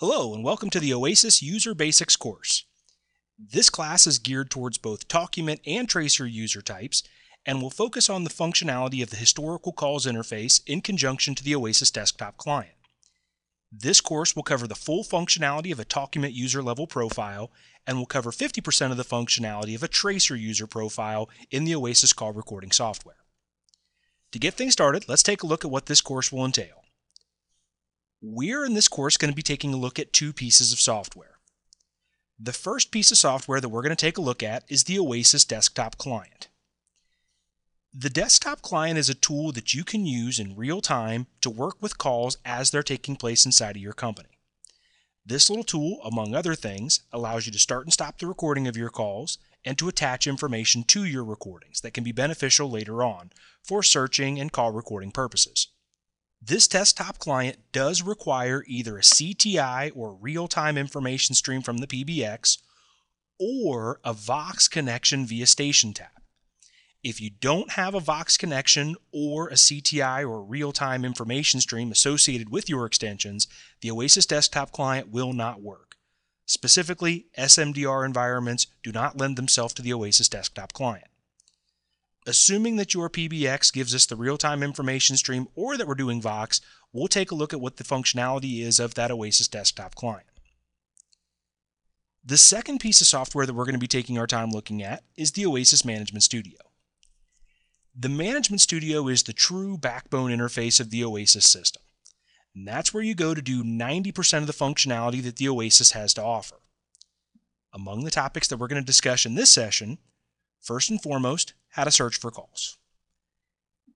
Hello and welcome to the OAISYS User Basics course. This class is geared towards both document and tracer user types and will focus on the functionality of the historical calls interface in conjunction to the OAISYS desktop client. This course will cover the full functionality of a document user level profile and will cover 50% of the functionality of a tracer user profile in the OAISYS call recording software. To get things started, let's take a look at what this course will entail. We're in this course going to be taking a look at two pieces of software. The first piece of software that we're going to take a look at is the OAISYS desktop client. The desktop client is a tool that you can use in real time to work with calls as they're taking place inside of your company. This little tool, among other things, allows you to start and stop the recording of your calls and to attach information to your recordings that can be beneficial later on for searching and call recording purposes. This desktop client does require either a CTI or real-time information stream from the PBX or a Vox connection via Station Tab. If you don't have a Vox connection or a CTI or real-time information stream associated with your extensions, the OAISYS desktop client will not work. Specifically, SMDR environments do not lend themselves to the OAISYS desktop client. Assuming that your PBX gives us the real-time information stream or that we're doing Vox, we'll take a look at what the functionality is of that OAISYS desktop client. The second piece of software that we're going to be taking our time looking at is the OAISYS Management Studio. The Management Studio is the true backbone interface of the OAISYS system. And that's where you go to do 90% of the functionality that the OAISYS has to offer. Among the topics that we're going to discuss in this session, first and foremost, how to search for calls.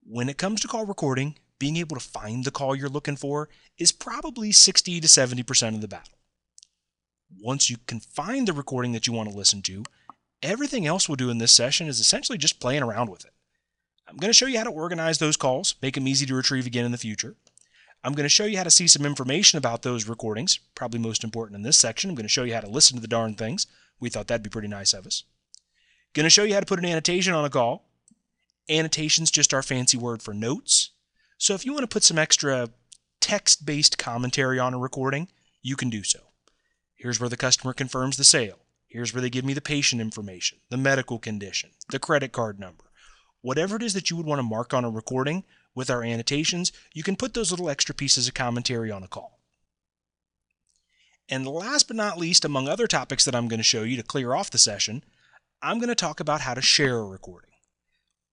When it comes to call recording, being able to find the call you're looking for is probably 60 to 70% of the battle. Once you can find the recording that you want to listen to, everything else we'll do in this session is essentially just playing around with it. I'm going to show you how to organize those calls, make them easy to retrieve again in the future. I'm going to show you how to see some information about those recordings, probably most important in this section. I'm going to show you how to listen to the darn things. We thought that'd be pretty nice of us. Going to show you how to put an annotation on a call. Annotation's just our fancy word for notes. So if you want to put some extra text-based commentary on a recording, you can do so. Here's where the customer confirms the sale. Here's where they give me the patient information, the medical condition, the credit card number. Whatever it is that you would want to mark on a recording, with our annotations, you can put those little extra pieces of commentary on a call. And last but not least, among other topics that I'm going to show you to clear off the session, I'm going to talk about how to share a recording.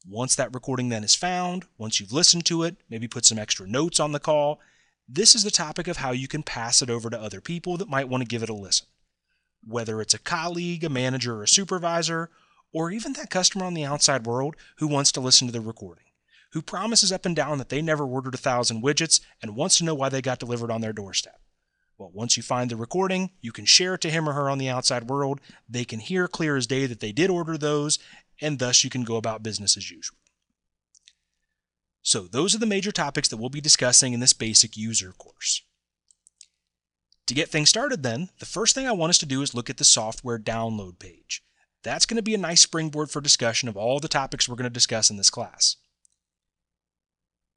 Once that recording then is found, once you've listened to it, maybe put some extra notes on the call, this is the topic of how you can pass it over to other people that might want to give it a listen. Whether it's a colleague, a manager, or a supervisor, or even that customer on the outside world who wants to listen to the recording, who promises up and down that they never ordered 1,000 widgets and wants to know why they got delivered on their doorstep. Well, once you find the recording, you can share it to him or her on the outside world. They can hear clear as day that they did order those, and thus you can go about business as usual. So those are the major topics that we'll be discussing in this basic user course. To get things started then, the first thing I want us to do is look at the software download page. That's going to be a nice springboard for discussion of all the topics we're going to discuss in this class.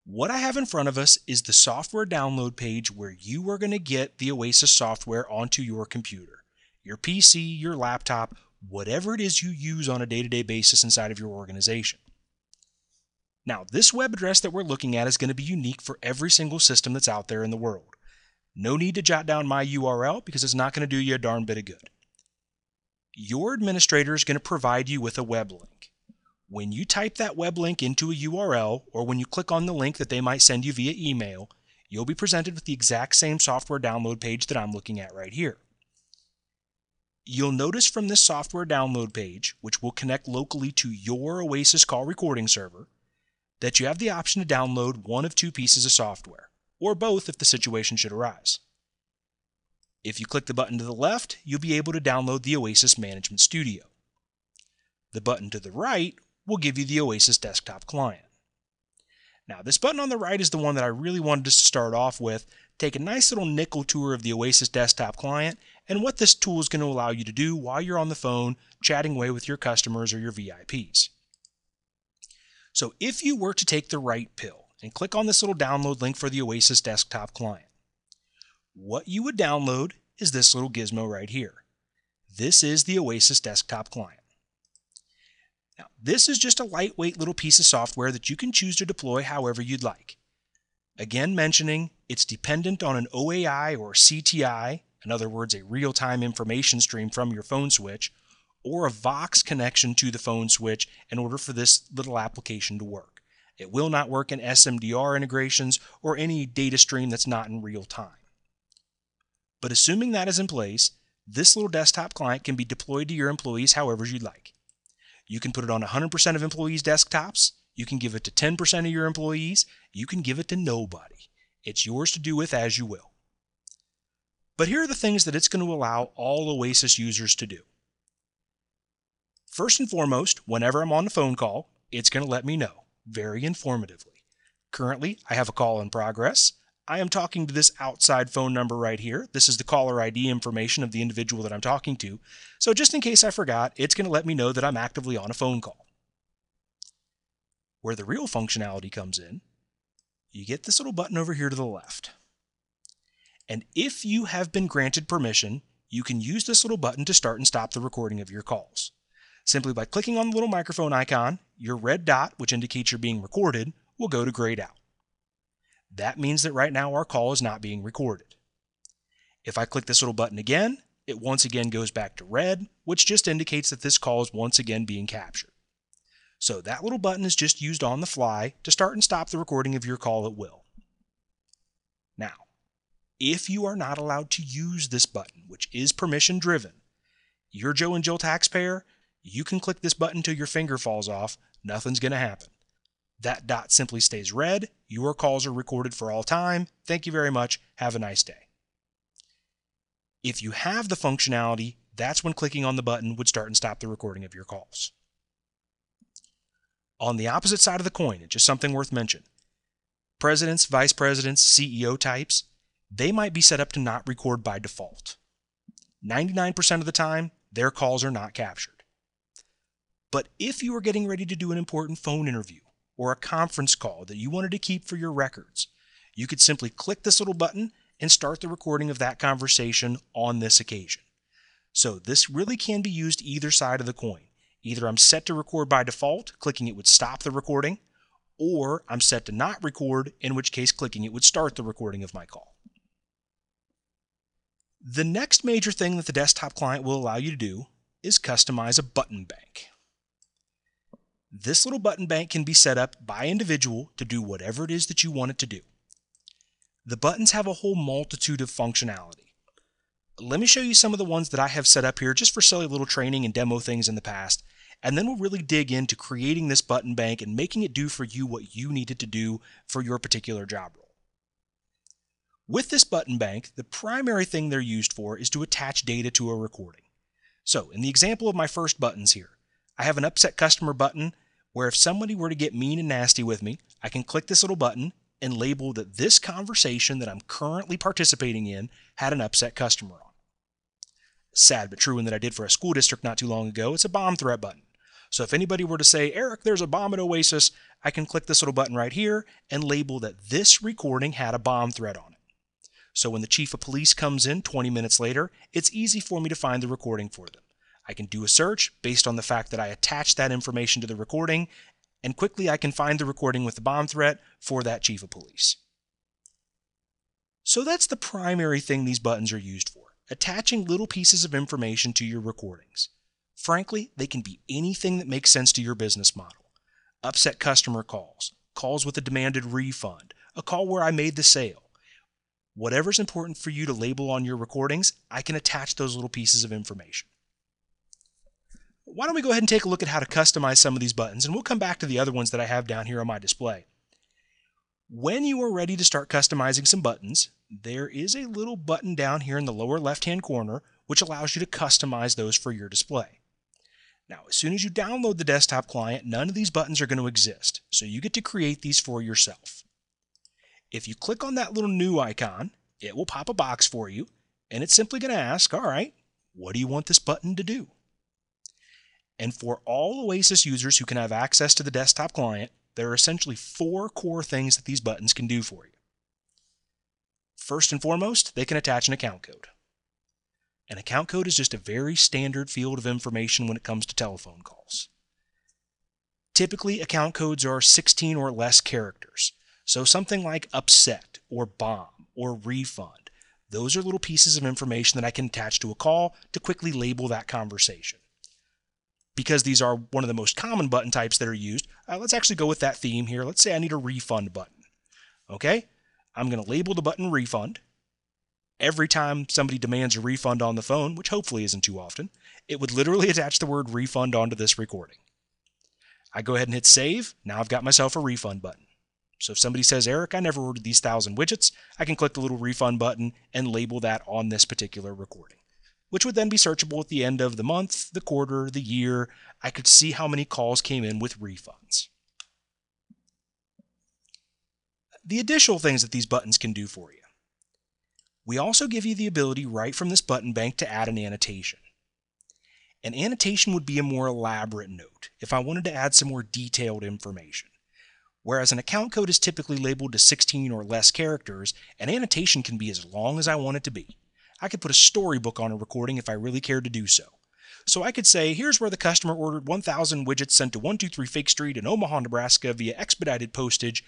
What I have in front of us is the software download page where you are going to get the OAISYS software onto your computer, your PC, your laptop, whatever it is you use on a day-to-day basis inside of your organization. Now, this web address that we're looking at is going to be unique for every single system that's out there in the world. No need to jot down my URL because it's not going to do you a darn bit of good. Your administrator is going to provide you with a web link. When you type that web link into a URL, or when you click on the link that they might send you via email, you'll be presented with the exact same software download page that I'm looking at right here. You'll notice from this software download page, which will connect locally to your OAISYS call recording server, that you have the option to download one of two pieces of software, or both if the situation should arise. If you click the button to the left, you'll be able to download the OAISYS Management Studio. The button to the right will give you the OAISYS desktop client. Now, this button on the right is the one that I really wanted us to start off with, take a nice little nickel tour of the OAISYS desktop client and what this tool is going to allow you to do while you're on the phone chatting away with your customers or your VIPs. So if you were to take the right pill and click on this little download link for the OAISYS desktop client, what you would download is this little gizmo right here. This is the OAISYS desktop client. Now, this is just a lightweight little piece of software that you can choose to deploy however you'd like. Again mentioning, it's dependent on an OAI or CTI, in other words, a real-time information stream from your phone switch, or a Vox connection to the phone switch in order for this little application to work. It will not work in SMDR integrations or any data stream that's not in real time. But assuming that is in place, this little desktop client can be deployed to your employees however you'd like. You can put it on 100% of employees' desktops. You can give it to 10% of your employees. You can give it to nobody. It's yours to do with as you will. But here are the things that it's going to allow all OAISYS users to do. First and foremost, whenever I'm on the phone call, it's going to let me know, very informatively. Currently, I have a call in progress. I am talking to this outside phone number right here. This is the caller ID information of the individual that I'm talking to. So just in case I forgot, it's going to let me know that I'm actively on a phone call. Where the real functionality comes in, you get this little button over here to the left. And if you have been granted permission, you can use this little button to start and stop the recording of your calls. Simply by clicking on the little microphone icon, your red dot, which indicates you're being recorded, will go to grayed out. That means that right now our call is not being recorded. If I click this little button again, it once again goes back to red, which just indicates that this call is once again being captured. So that little button is just used on the fly to start and stop the recording of your call at will. Now, if you are not allowed to use this button, which is permission driven, you're Joe and Jill taxpayer, you can click this button till your finger falls off, nothing's going to happen. That dot simply stays red, your calls are recorded for all time, thank you very much, have a nice day. If you have the functionality, that's when clicking on the button would start and stop the recording of your calls. On the opposite side of the coin, it's just something worth mentioning. Presidents, vice presidents, CEO types, they might be set up to not record by default. 99% of the time, their calls are not captured. But if you are getting ready to do an important phone interview or a conference call that you wanted to keep for your records, you could simply click this little button and start the recording of that conversation on this occasion. So this really can be used either side of the coin. Either I'm set to record by default, clicking it would stop the recording, or I'm set to not record, in which case clicking it would start the recording of my call. The next major thing that the desktop client will allow you to do is customize a button bank. This little button bank can be set up by individual to do whatever it is that you want it to do. The buttons have a whole multitude of functionality. Let me show you some of the ones that I have set up here just for silly little training and demo things in the past, and then we'll really dig into creating this button bank and making it do for you what you need it to do for your particular job role. With this button bank, the primary thing they're used for is to attach data to a recording. So in the example of my first buttons here, I have an upset customer button where if somebody were to get mean and nasty with me, I can click this little button and label that this conversation that I'm currently participating in had an upset customer on it. Sad but true in that I did for a school district not too long ago, it's a bomb threat button. So if anybody were to say, Eric, there's a bomb at OAISYS, I can click this little button right here and label that this recording had a bomb threat on it. So when the chief of police comes in 20 minutes later, it's easy for me to find the recording for them. I can do a search based on the fact that I attached that information to the recording, and quickly I can find the recording with the bomb threat for that chief of police. So that's the primary thing these buttons are used for, attaching little pieces of information to your recordings. Frankly, they can be anything that makes sense to your business model. Upset customer calls, calls with a demanded refund, a call where I made the sale. Whatever's important for you to label on your recordings, I can attach those little pieces of information. Why don't we go ahead and take a look at how to customize some of these buttons, and we'll come back to the other ones that I have down here on my display. When you are ready to start customizing some buttons, there is a little button down here in the lower left-hand corner which allows you to customize those for your display. Now, as soon as you download the desktop client, none of these buttons are going to exist, so you get to create these for yourself. If you click on that little new icon, it will pop a box for you, and it's simply going to ask, all right, what do you want this button to do? And for all OAISYS users who can have access to the desktop client, there are essentially 4 core things that these buttons can do for you. First and foremost, they can attach an account code. An account code is just a very standard field of information when it comes to telephone calls. Typically, account codes are 16 or less characters. So something like upset or bomb or refund, those are little pieces of information that I can attach to a call to quickly label that conversation. Because these are one of the most common button types that are used, let's actually go with that theme here. Let's say I need a refund button. Okay, I'm going to label the button refund. Every time somebody demands a refund on the phone, which hopefully isn't too often, it would literally attach the word refund onto this recording. I go ahead and hit save. Now I've got myself a refund button. So if somebody says, Eric, I never ordered these 1,000 widgets, I can click the little refund button and label that on this particular recording, which would then be searchable at the end of the month, the quarter, the year. I could see how many calls came in with refunds. The additional things that these buttons can do for you. We also give you the ability right from this button bank to add an annotation. An annotation would be a more elaborate note if I wanted to add some more detailed information. Whereas an account code is typically labeled to 16 or less characters, an annotation can be as long as I want it to be. I could put a storybook on a recording if I really cared to do so. So I could say, here's where the customer ordered 1,000 widgets sent to 123 Fake Street in Omaha, Nebraska via expedited postage.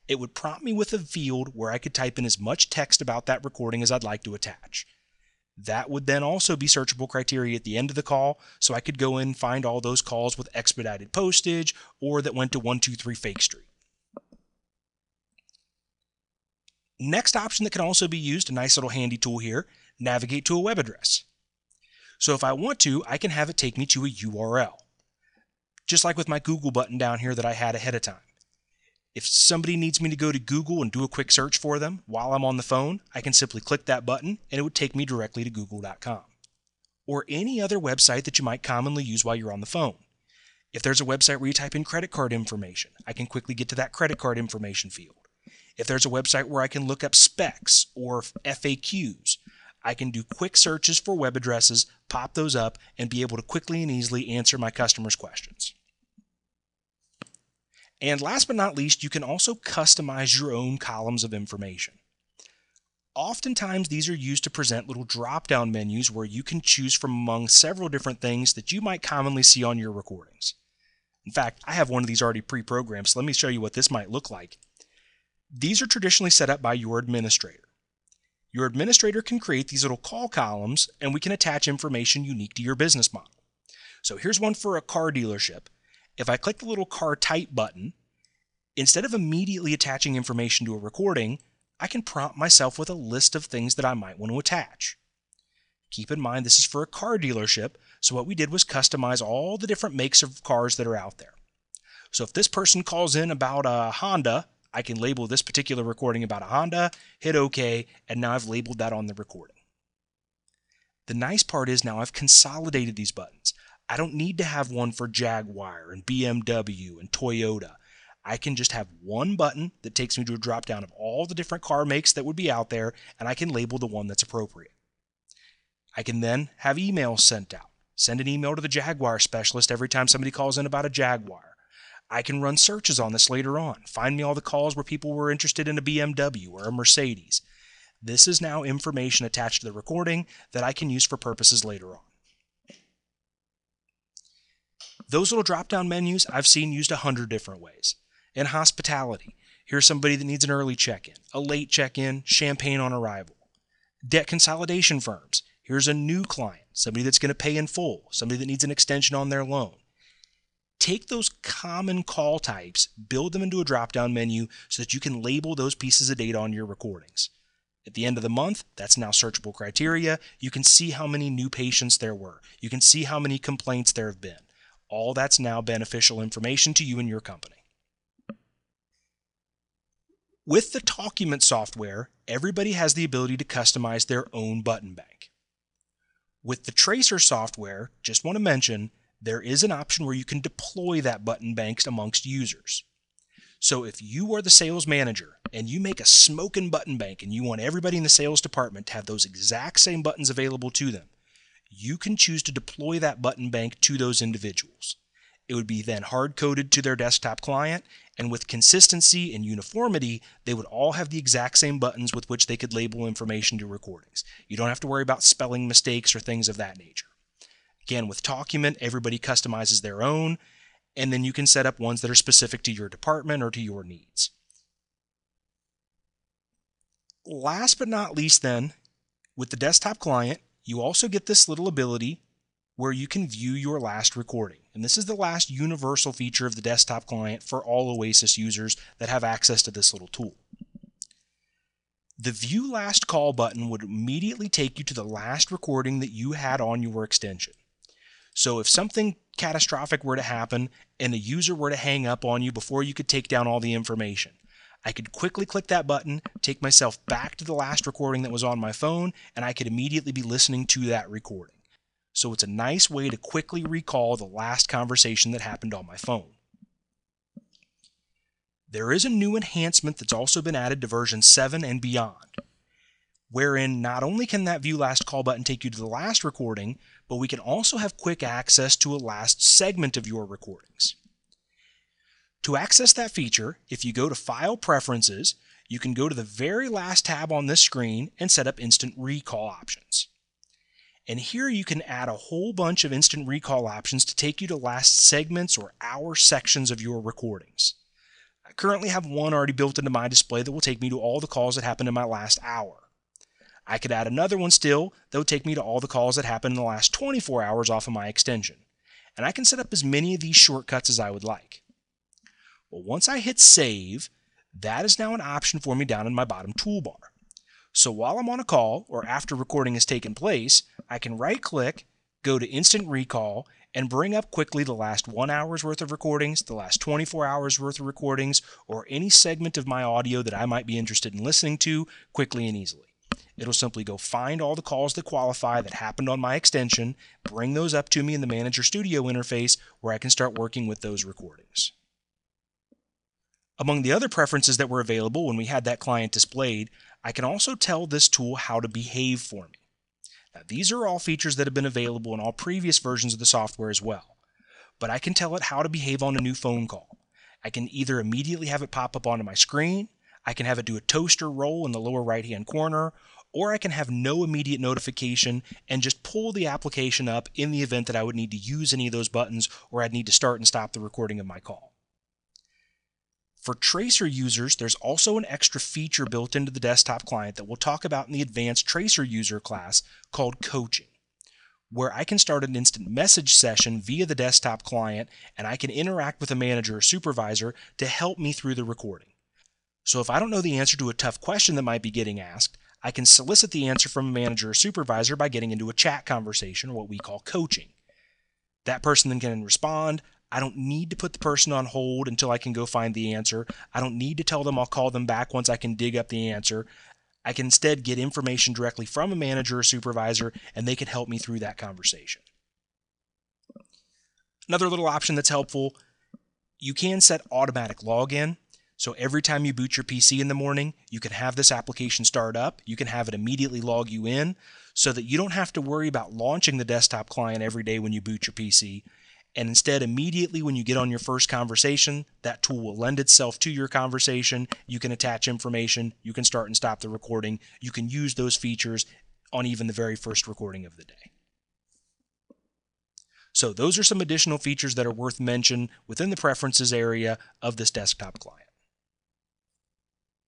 It would prompt me with a field where I could type in as much text about that recording as I'd like to attach. That would then also be searchable criteria at the end of the call, so I could go in and find all those calls with expedited postage or that went to 123 Fake Street. Next option that can also be used, a nice little handy tool here, navigate to a web address. So if I want to, I can have it take me to a URL. Just like with my Google button down here that I had ahead of time. If somebody needs me to go to Google and do a quick search for them while I'm on the phone, I can simply click that button and it would take me directly to google.com. Or any other website that you might commonly use while you're on the phone. If there's a website where you type in credit card information, I can quickly get to that credit card information field. If there's a website where I can look up specs or FAQs, I can do quick searches for web addresses, pop those up, and be able to quickly and easily answer my customers' questions. And last but not least, you can also customize your own columns of information. Oftentimes, these are used to present little drop-down menus where you can choose from among several different things that you might commonly see on your recordings. In fact, I have one of these already pre-programmed, so let me show you what this might look like. These are traditionally set up by your administrator. Your administrator can create these little call columns, and we can attach information unique to your business model. So here's one for a car dealership. If I click the little car type button, instead of immediately attaching information to a recording, I can prompt myself with a list of things that I might want to attach. Keep in mind this is for a car dealership, so what we did was customize all the different makes of cars that are out there. So if this person calls in about a Honda, I can label this particular recording about a Honda, hit OK, and now I've labeled that on the recording. The nice part is now I've consolidated these buttons. I don't need to have one for Jaguar and BMW and Toyota. I can just have one button that takes me to a drop down of all the different car makes that would be out there, and I can label the one that's appropriate. I can then have emails sent out. Send an email to the Jaguar specialist every time somebody calls in about a Jaguar. I can run searches on this later on. Find me all the calls where people were interested in a BMW or a Mercedes. This is now information attached to the recording that I can use for purposes later on. Those little drop-down menus I've seen used 100 different ways. In hospitality, here's somebody that needs an early check-in, a late check-in, champagne on arrival. Debt consolidation firms, here's a new client, somebody that's going to pay in full, somebody that needs an extension on their loan. Take those common call types, build them into a drop-down menu so that you can label those pieces of data on your recordings. At the end of the month, that's now searchable criteria. You can see how many new patients there were. You can see how many complaints there have been. All that's now beneficial information to you and your company. With the Document software, everybody has the ability to customize their own button bank. With the Tracer software, just want to mention, there is an option where you can deploy that button bank amongst users. So if you are the sales manager and you make a smoking button bank and you want everybody in the sales department to have those exact same buttons available to them, you can choose to deploy that button bank to those individuals. It would be then hard-coded to their desktop client, And with consistency and uniformity, they would all have the exact same buttons with which they could label information to recordings. You don't have to worry about spelling mistakes or things of that nature. Again, with Document, everybody customizes their own, and then you can set up ones that are specific to your department or to your needs. Last but not least then, with the desktop client, you also get this little ability where you can view your last recording. And this is the last universal feature of the desktop client for all OASYS users that have access to this little tool. The View Last Call button would immediately take you to the last recording that you had on your extension. So if something catastrophic were to happen and a user were to hang up on you before you could take down all the information, I could quickly click that button, take myself back to the last recording that was on my phone, and I could immediately be listening to that recording. So it's a nice way to quickly recall the last conversation that happened on my phone. There is a new enhancement that's also been added to version 7 and beyond, wherein not only can that View Last Call button take you to the last recording, but we can also have quick access to a last segment of your recordings. To access that feature, if you go to File Preferences, you can go to the very last tab on this screen and set up Instant Recall options. And here you can add a whole bunch of instant recall options to take you to last segments or hour sections of your recordings. I currently have one already built into my display that will take me to all the calls that happened in my last hour. I could add another one still that would take me to all the calls that happened in the last 24 hours off of my extension. And I can set up as many of these shortcuts as I would like. Well, once I hit Save, that is now an option for me down in my bottom toolbar. So while I'm on a call, or after recording has taken place, I can right-click, go to Instant Recall, and bring up quickly the last 1 hour's worth of recordings, the last 24 hours worth of recordings, or any segment of my audio that I might be interested in listening to quickly and easily. It'll simply go find all the calls that qualify that happened on my extension, bring those up to me in the Manager Studio interface where I can start working with those recordings. Among the other preferences that were available when we had that client displayed, I can also tell this tool how to behave for me. Now, these are all features that have been available in all previous versions of the software as well, but I can tell it how to behave on a new phone call. I can either immediately have it pop up onto my screen, I can have it do a toaster roll in the lower right-hand corner, or I can have no immediate notification and just pull the application up in the event that I would need to use any of those buttons or I'd need to start and stop the recording of my call. For Tracer users, there's also an extra feature built into the desktop client that we'll talk about in the Advanced Tracer User class called Coaching, where I can start an instant message session via the desktop client and I can interact with a manager or supervisor to help me through the recording. So if I don't know the answer to a tough question that might be getting asked, I can solicit the answer from a manager or supervisor by getting into a chat conversation, or what we call coaching. That person then can respond. I don't need to put the person on hold until I can go find the answer. I don't need to tell them I'll call them back once I can dig up the answer. I can instead get information directly from a manager or supervisor, and they can help me through that conversation. Another little option that's helpful, you can set automatic login. So every time you boot your PC in the morning, you can have this application start up. You can have it immediately log you in so that you don't have to worry about launching the desktop client every day when you boot your PC. And instead, immediately when you get on your first conversation, that tool will lend itself to your conversation. You can attach information. You can start and stop the recording. You can use those features on even the very first recording of the day. So those are some additional features that are worth mention within the preferences area of this desktop client.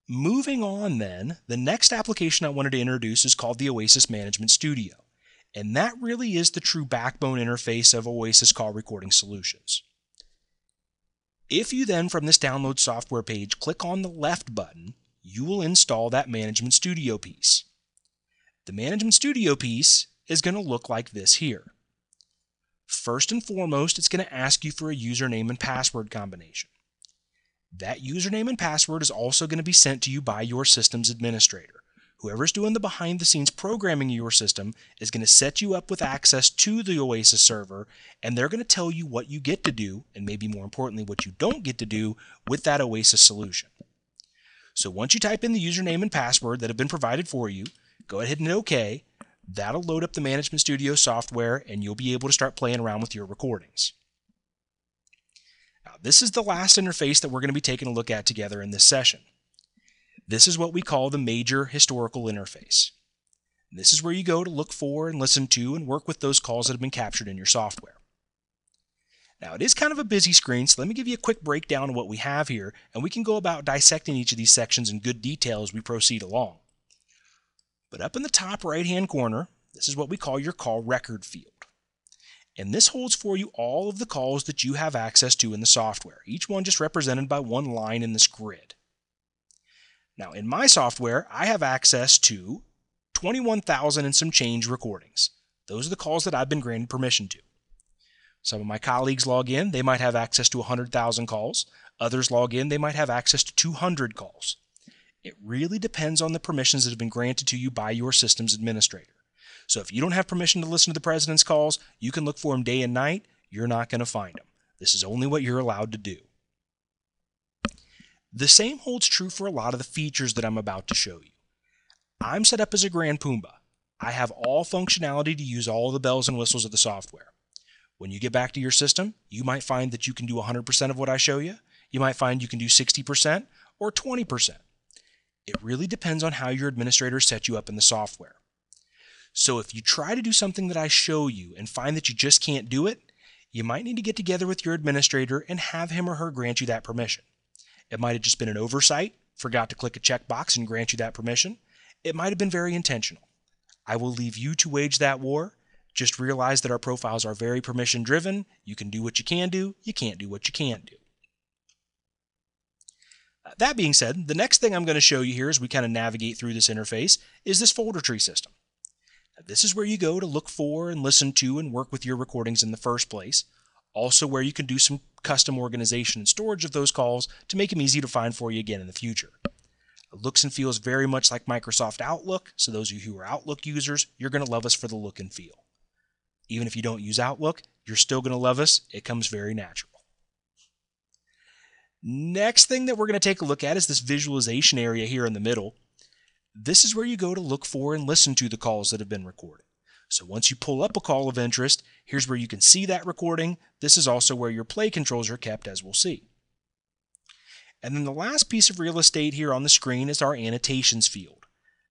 Moving on then, the next application I wanted to introduce is called the OAISYS Management Studio. And that really is the true backbone interface of OAISYS call recording solutions. If you then, from this download software page, click on the left button, you will install that Management Studio piece. The Management Studio piece is going to look like this here. First and foremost, it's going to ask you for a username and password combination. That username and password is also going to be sent to you by your system's administrator. Whoever's doing the behind-the-scenes programming of your system is going to set you up with access to the OAISYS server, and they're going to tell you what you get to do, and maybe more importantly, what you don't get to do with that OAISYS solution. So once you type in the username and password that have been provided for you, go ahead and hit OK. That'll load up the Management Studio software, and you'll be able to start playing around with your recordings. Now, this is the last interface that we're going to be taking a look at together in this session. This is what we call the major historical interface. This is where you go to look for and listen to and work with those calls that have been captured in your software. Now, it is kind of a busy screen, so let me give you a quick breakdown of what we have here, and we can go about dissecting each of these sections in good detail as we proceed along. But up in the top right-hand corner, this is what we call your call record field. And this holds for you all of the calls that you have access to in the software, each one just represented by one line in this grid. Now, in my software, I have access to 21,000 and some change recordings. Those are the calls that I've been granted permission to. Some of my colleagues log in, they might have access to 100,000 calls. Others log in, they might have access to 200 calls. It really depends on the permissions that have been granted to you by your systems administrator. So if you don't have permission to listen to the president's calls, you can look for them day and night. You're not going to find them. This is only what you're allowed to do. The same holds true for a lot of the features that I'm about to show you. I'm set up as a Grand Pumbaa. I have all functionality to use all the bells and whistles of the software. When you get back to your system, you might find that you can do 100% of what I show you. You might find you can do 60% or 20%. It really depends on how your administrator set you up in the software. So if you try to do something that I show you and find that you just can't do it, you might need to get together with your administrator and have him or her grant you that permission. It might have just been an oversight, forgot to click a checkbox and grant you that permission. It might have been very intentional. I will leave you to wage that war. Just realize that our profiles are very permission driven. You can do what you can do. You can't do what you can't do. That being said, the next thing I'm going to show you here as we kind of navigate through this interface is this folder tree system. This is where you go to look for and listen to and work with your recordings in the first place. Also where you can do some custom organization and storage of those calls to make them easy to find for you again in the future. It looks and feels very much like Microsoft Outlook, so those of you who are Outlook users, you're going to love us for the look and feel. Even if you don't use Outlook, you're still going to love us. It comes very natural. Next thing that we're going to take a look at is this visualization area here in the middle. This is where you go to look for and listen to the calls that have been recorded. So once you pull up a call of interest, here's where you can see that recording. This is also where your play controls are kept, as we'll see. And then the last piece of real estate here on the screen is our annotations field.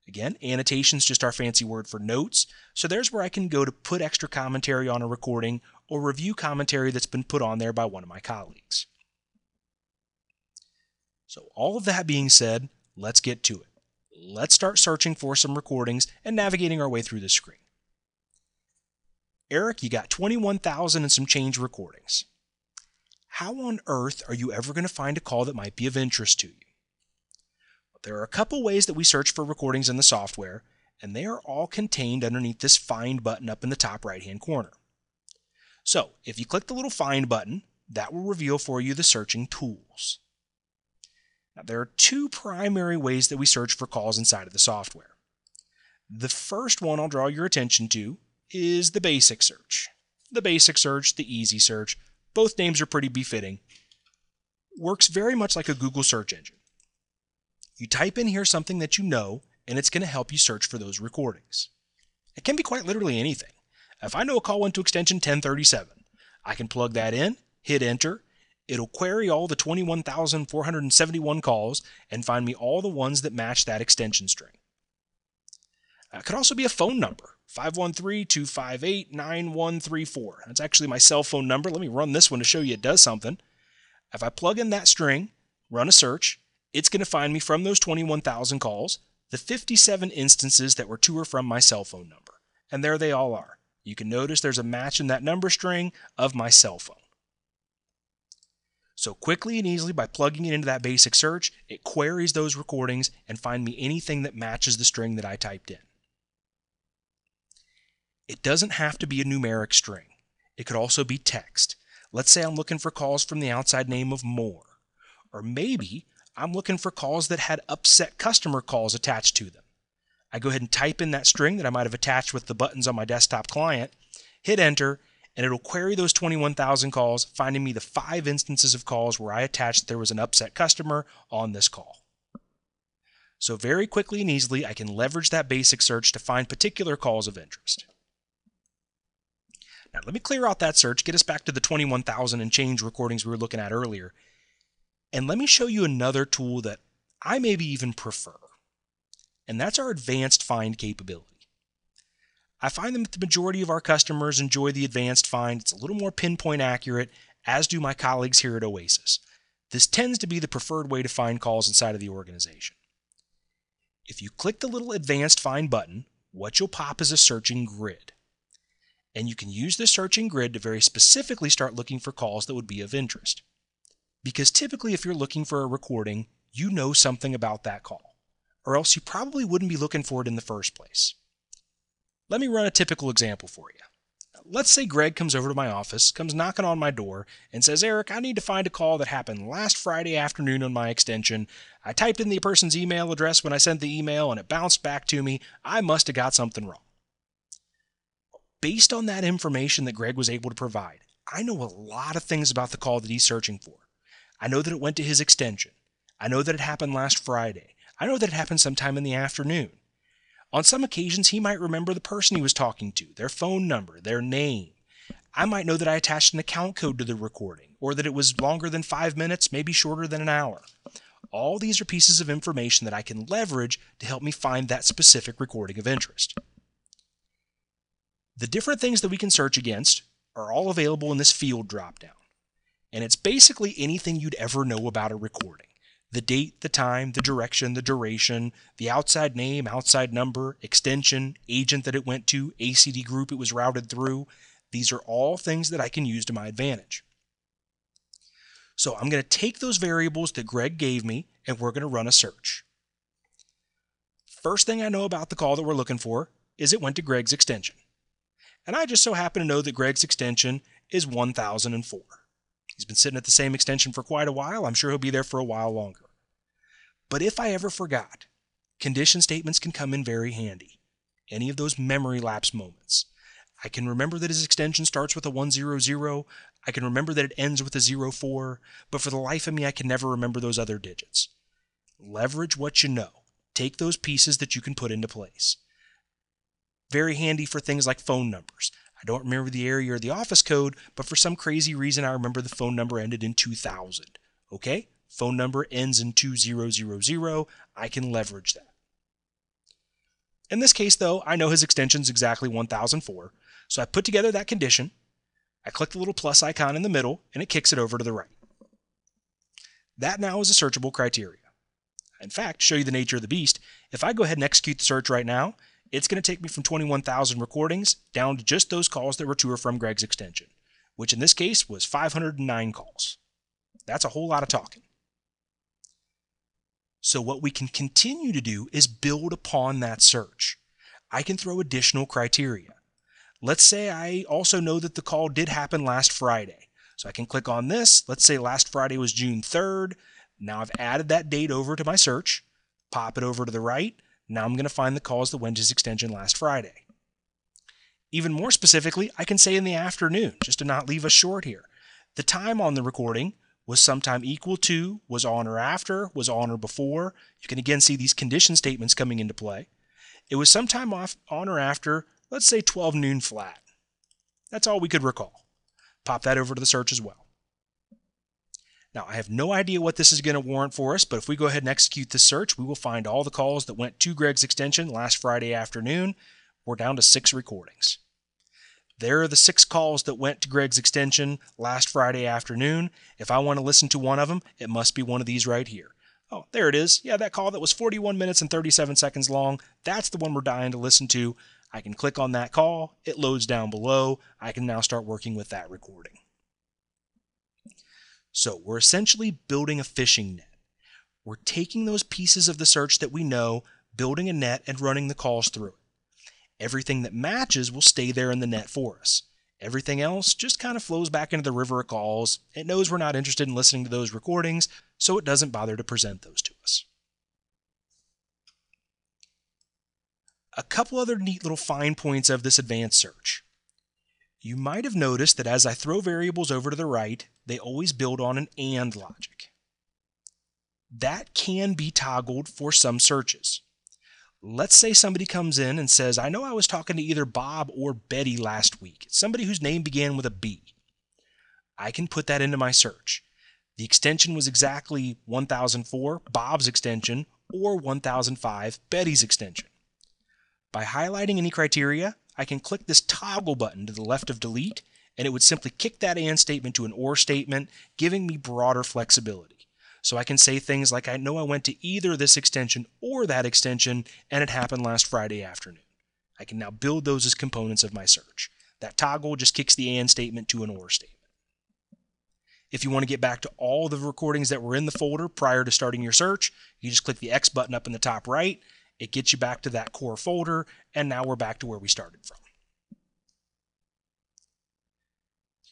Again, annotations is just our fancy word for notes. So there's where I can go to put extra commentary on a recording or review commentary that's been put on there by one of my colleagues. So all of that being said, let's get to it. Let's start searching for some recordings and navigating our way through the screen. Eric, you got 21,000 and some change recordings. How on earth are you ever going to find a call that might be of interest to you? There are a couple ways that we search for recordings in the software, and they are all contained underneath this Find button up in the top right-hand corner. So, if you click the little Find button, that will reveal for you the searching tools. Now, there are two primary ways that we search for calls inside of the software. The first one I'll draw your attention to is the basic search. The basic search, the easy search, both names are pretty befitting. Works very much like a Google search engine. You type in here something that you know, and it's going to help you search for those recordings. It can be quite literally anything. If I know a call went to extension 1037, I can plug that in, hit enter. It'll query all the 21,471 calls and find me all the ones that match that extension string. It could also be a phone number, 513-258-9134. That's actually my cell phone number. Let me run this one to show you it does something. If I plug in that string, run a search, it's going to find me from those 21,000 calls, the 57 instances that were to or from my cell phone number. And there they all are. You can notice there's a match in that number string of my cell phone. So quickly and easily by plugging it into that basic search, it queries those recordings and find me anything that matches the string that I typed in. It doesn't have to be a numeric string. It could also be text. Let's say I'm looking for calls from the outside name of Moore. Or maybe I'm looking for calls that had upset customer calls attached to them. I go ahead and type in that string that I might have attached with the buttons on my desktop client, hit enter, and it'll query those 21,000 calls, finding me the 5 instances of calls where I attached that there was an upset customer on this call. So very quickly and easily, I can leverage that basic search to find particular calls of interest. Now, let me clear out that search, get us back to the 21,000 and change recordings we were looking at earlier, and let me show you another tool that I maybe even prefer, and that's our advanced find capability. I find that the majority of our customers enjoy the advanced find. It's a little more pinpoint accurate, as do my colleagues here at OAISYS. This tends to be the preferred way to find calls inside of the organization. If you click the little advanced find button, what you'll pop is a searching grid. And you can use this searching grid to very specifically start looking for calls that would be of interest. Because typically if you're looking for a recording, you know something about that call, or else you probably wouldn't be looking for it in the first place. Let me run a typical example for you. Let's say Greg comes over to my office, comes knocking on my door, and says, "Eric, I need to find a call that happened last Friday afternoon on my extension. I typed in the person's email address when I sent the email and it bounced back to me. I must have got something wrong." Based on that information that Greg was able to provide, I know a lot of things about the call that he's searching for. I know that it went to his extension. I know that it happened last Friday. I know that it happened sometime in the afternoon. On some occasions, he might remember the person he was talking to, their phone number, their name. I might know that I attached an account code to the recording, or that it was longer than 5 minutes, maybe shorter than an hour. All these are pieces of information that I can leverage to help me find that specific recording of interest. The different things that we can search against are all available in this field dropdown. And it's basically anything you'd ever know about a recording. The date, the time, the direction, the duration, the outside name, outside number, extension, agent that it went to, ACD group it was routed through. These are all things that I can use to my advantage. So I'm going to take those variables that Greg gave me and we're going to run a search. First thing I know about the call that we're looking for is it went to Greg's extension. And I just so happen to know that Greg's extension is 1004. He's been sitting at the same extension for quite a while. I'm sure he'll be there for a while longer. But if I ever forgot, condition statements can come in very handy. Any of those memory lapse moments. I can remember that his extension starts with a 100. I can remember that it ends with a 04, but for the life of me, I can never remember those other digits. Leverage what you know. Take those pieces that you can put into place. Very handy for things like phone numbers. I don't remember the area or the office code, but for some crazy reason, I remember the phone number ended in 2000. Okay? Phone number ends in 2000. I can leverage that. In this case, though, I know his extension is exactly 1004, so I put together that condition. I click the little plus icon in the middle, and it kicks it over to the right. That now is a searchable criteria. In fact, to show you the nature of the beast, if I go ahead and execute the search right now, it's going to take me from 21,000 recordings down to just those calls that were to or from Greg's extension, which in this case was 509 calls. That's a whole lot of talking. So what we can continue to do is build upon that search. I can throw additional criteria. Let's say I also know that the call did happen last Friday. So I can click on this. Let's say last Friday was June 3rd. Now I've added that date over to my search, pop it over to the right. Now I'm going to find the calls that went to his extension last Friday. Even more specifically, I can say in the afternoon, just to not leave us short here. The time on the recording was sometime equal to, was on or after, was on or before. You can again see these condition statements coming into play. It was sometime on or after, let's say 12 noon flat. That's all we could recall. Pop that over to the search as well. Now, I have no idea what this is going to warrant for us, but if we go ahead and execute this search, we will find all the calls that went to Greg's extension last Friday afternoon. We're down to 6 recordings. There are the 6 calls that went to Greg's extension last Friday afternoon. If I want to listen to one of them, it must be one of these right here. Oh, there it is. Yeah, that call that was 41 minutes and 37 seconds long. That's the one we're dying to listen to. I can click on that call. It loads down below. I can now start working with that recording. So we're essentially building a fishing net. We're taking those pieces of the search that we know, building a net, and running the calls through it. Everything that matches will stay there in the net for us. Everything else just kind of flows back into the river of calls. It knows we're not interested in listening to those recordings, so it doesn't bother to present those to us. A couple other neat little fine points of this advanced search. You might have noticed that as I throw variables over to the right, they always build on an AND logic. That can be toggled for some searches. Let's say somebody comes in and says, I know I was talking to either Bob or Betty last week. It's somebody whose name began with a B. I can put that into my search. The extension was exactly 1004, Bob's extension, or 1005, Betty's extension. By highlighting any criteria, I can click this toggle button to the left of delete, and it would simply kick that and statement to an or statement, giving me broader flexibility. So I can say things like, I know I went to either this extension or that extension, and it happened last Friday afternoon. I can now build those as components of my search. That toggle just kicks the and statement to an or statement. If you want to get back to all the recordings that were in the folder prior to starting your search, you just click the X button up in the top right. It gets you back to that core folder, and now we're back to where we started from.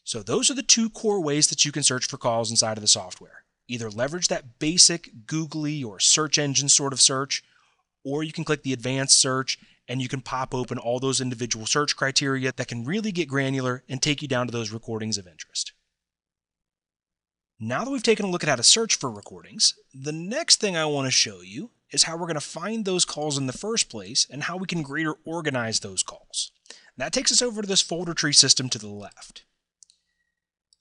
So those are the two core ways that you can search for calls inside of the software. Either leverage that basic Googly or search engine sort of search, or you can click the advanced search and you can pop open all those individual search criteria that can really get granular and take you down to those recordings of interest. Now that we've taken a look at how to search for recordings, the next thing I want to show you is how we're going to find those calls in the first place and how we can greater organize those calls. That takes us over to this folder tree system to the left.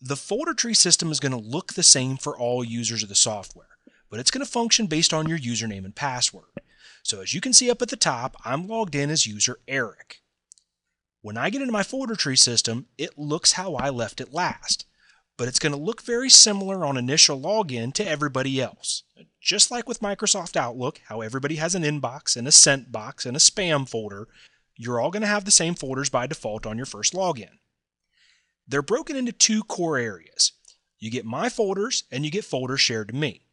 The folder tree system is going to look the same for all users of the software, but it's going to function based on your username and password. So as you can see up at the top, I'm logged in as user Eric. When I get into my folder tree system, it looks how I left it last. But it's going to look very similar on initial login to everybody else. Just like with Microsoft Outlook, how everybody has an inbox and a sent box and a spam folder, you're all going to have the same folders by default on your first login. They're broken into two core areas. You get My Folders and you get Folders Shared to Me.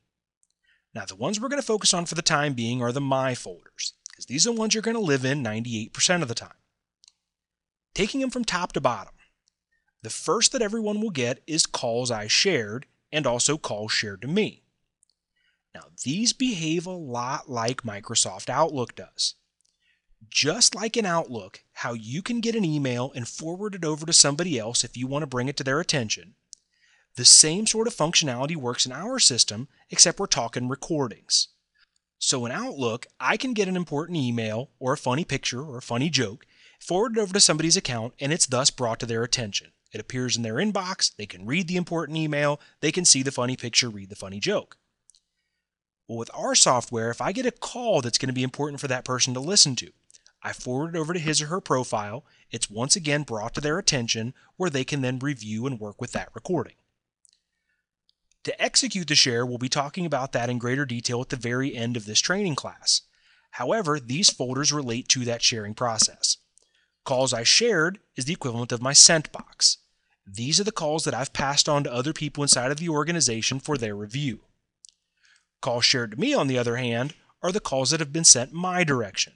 Now the ones we're going to focus on for the time being are the My Folders, because these are the ones you're going to live in 98% of the time. Taking them from top to bottom. The first that everyone will get is calls I shared and also calls shared to me. Now, these behave a lot like Microsoft Outlook does. Just like in Outlook, how you can get an email and forward it over to somebody else if you want to bring it to their attention, the same sort of functionality works in our system, except we're talking recordings. So in Outlook, I can get an important email or a funny picture or a funny joke, forward it over to somebody's account, and it's thus brought to their attention. It appears in their inbox, they can read the important email, they can see the funny picture, read the funny joke. Well, with our software, if I get a call that's going to be important for that person to listen to, I forward it over to his or her profile, it's once again brought to their attention where they can then review and work with that recording. To execute the share, we'll be talking about that in greater detail at the very end of this training class. However, these folders relate to that sharing process. Calls I shared is the equivalent of my sent box. These are the calls that I've passed on to other people inside of the organization for their review. Calls shared to me, on the other hand, are the calls that have been sent my direction.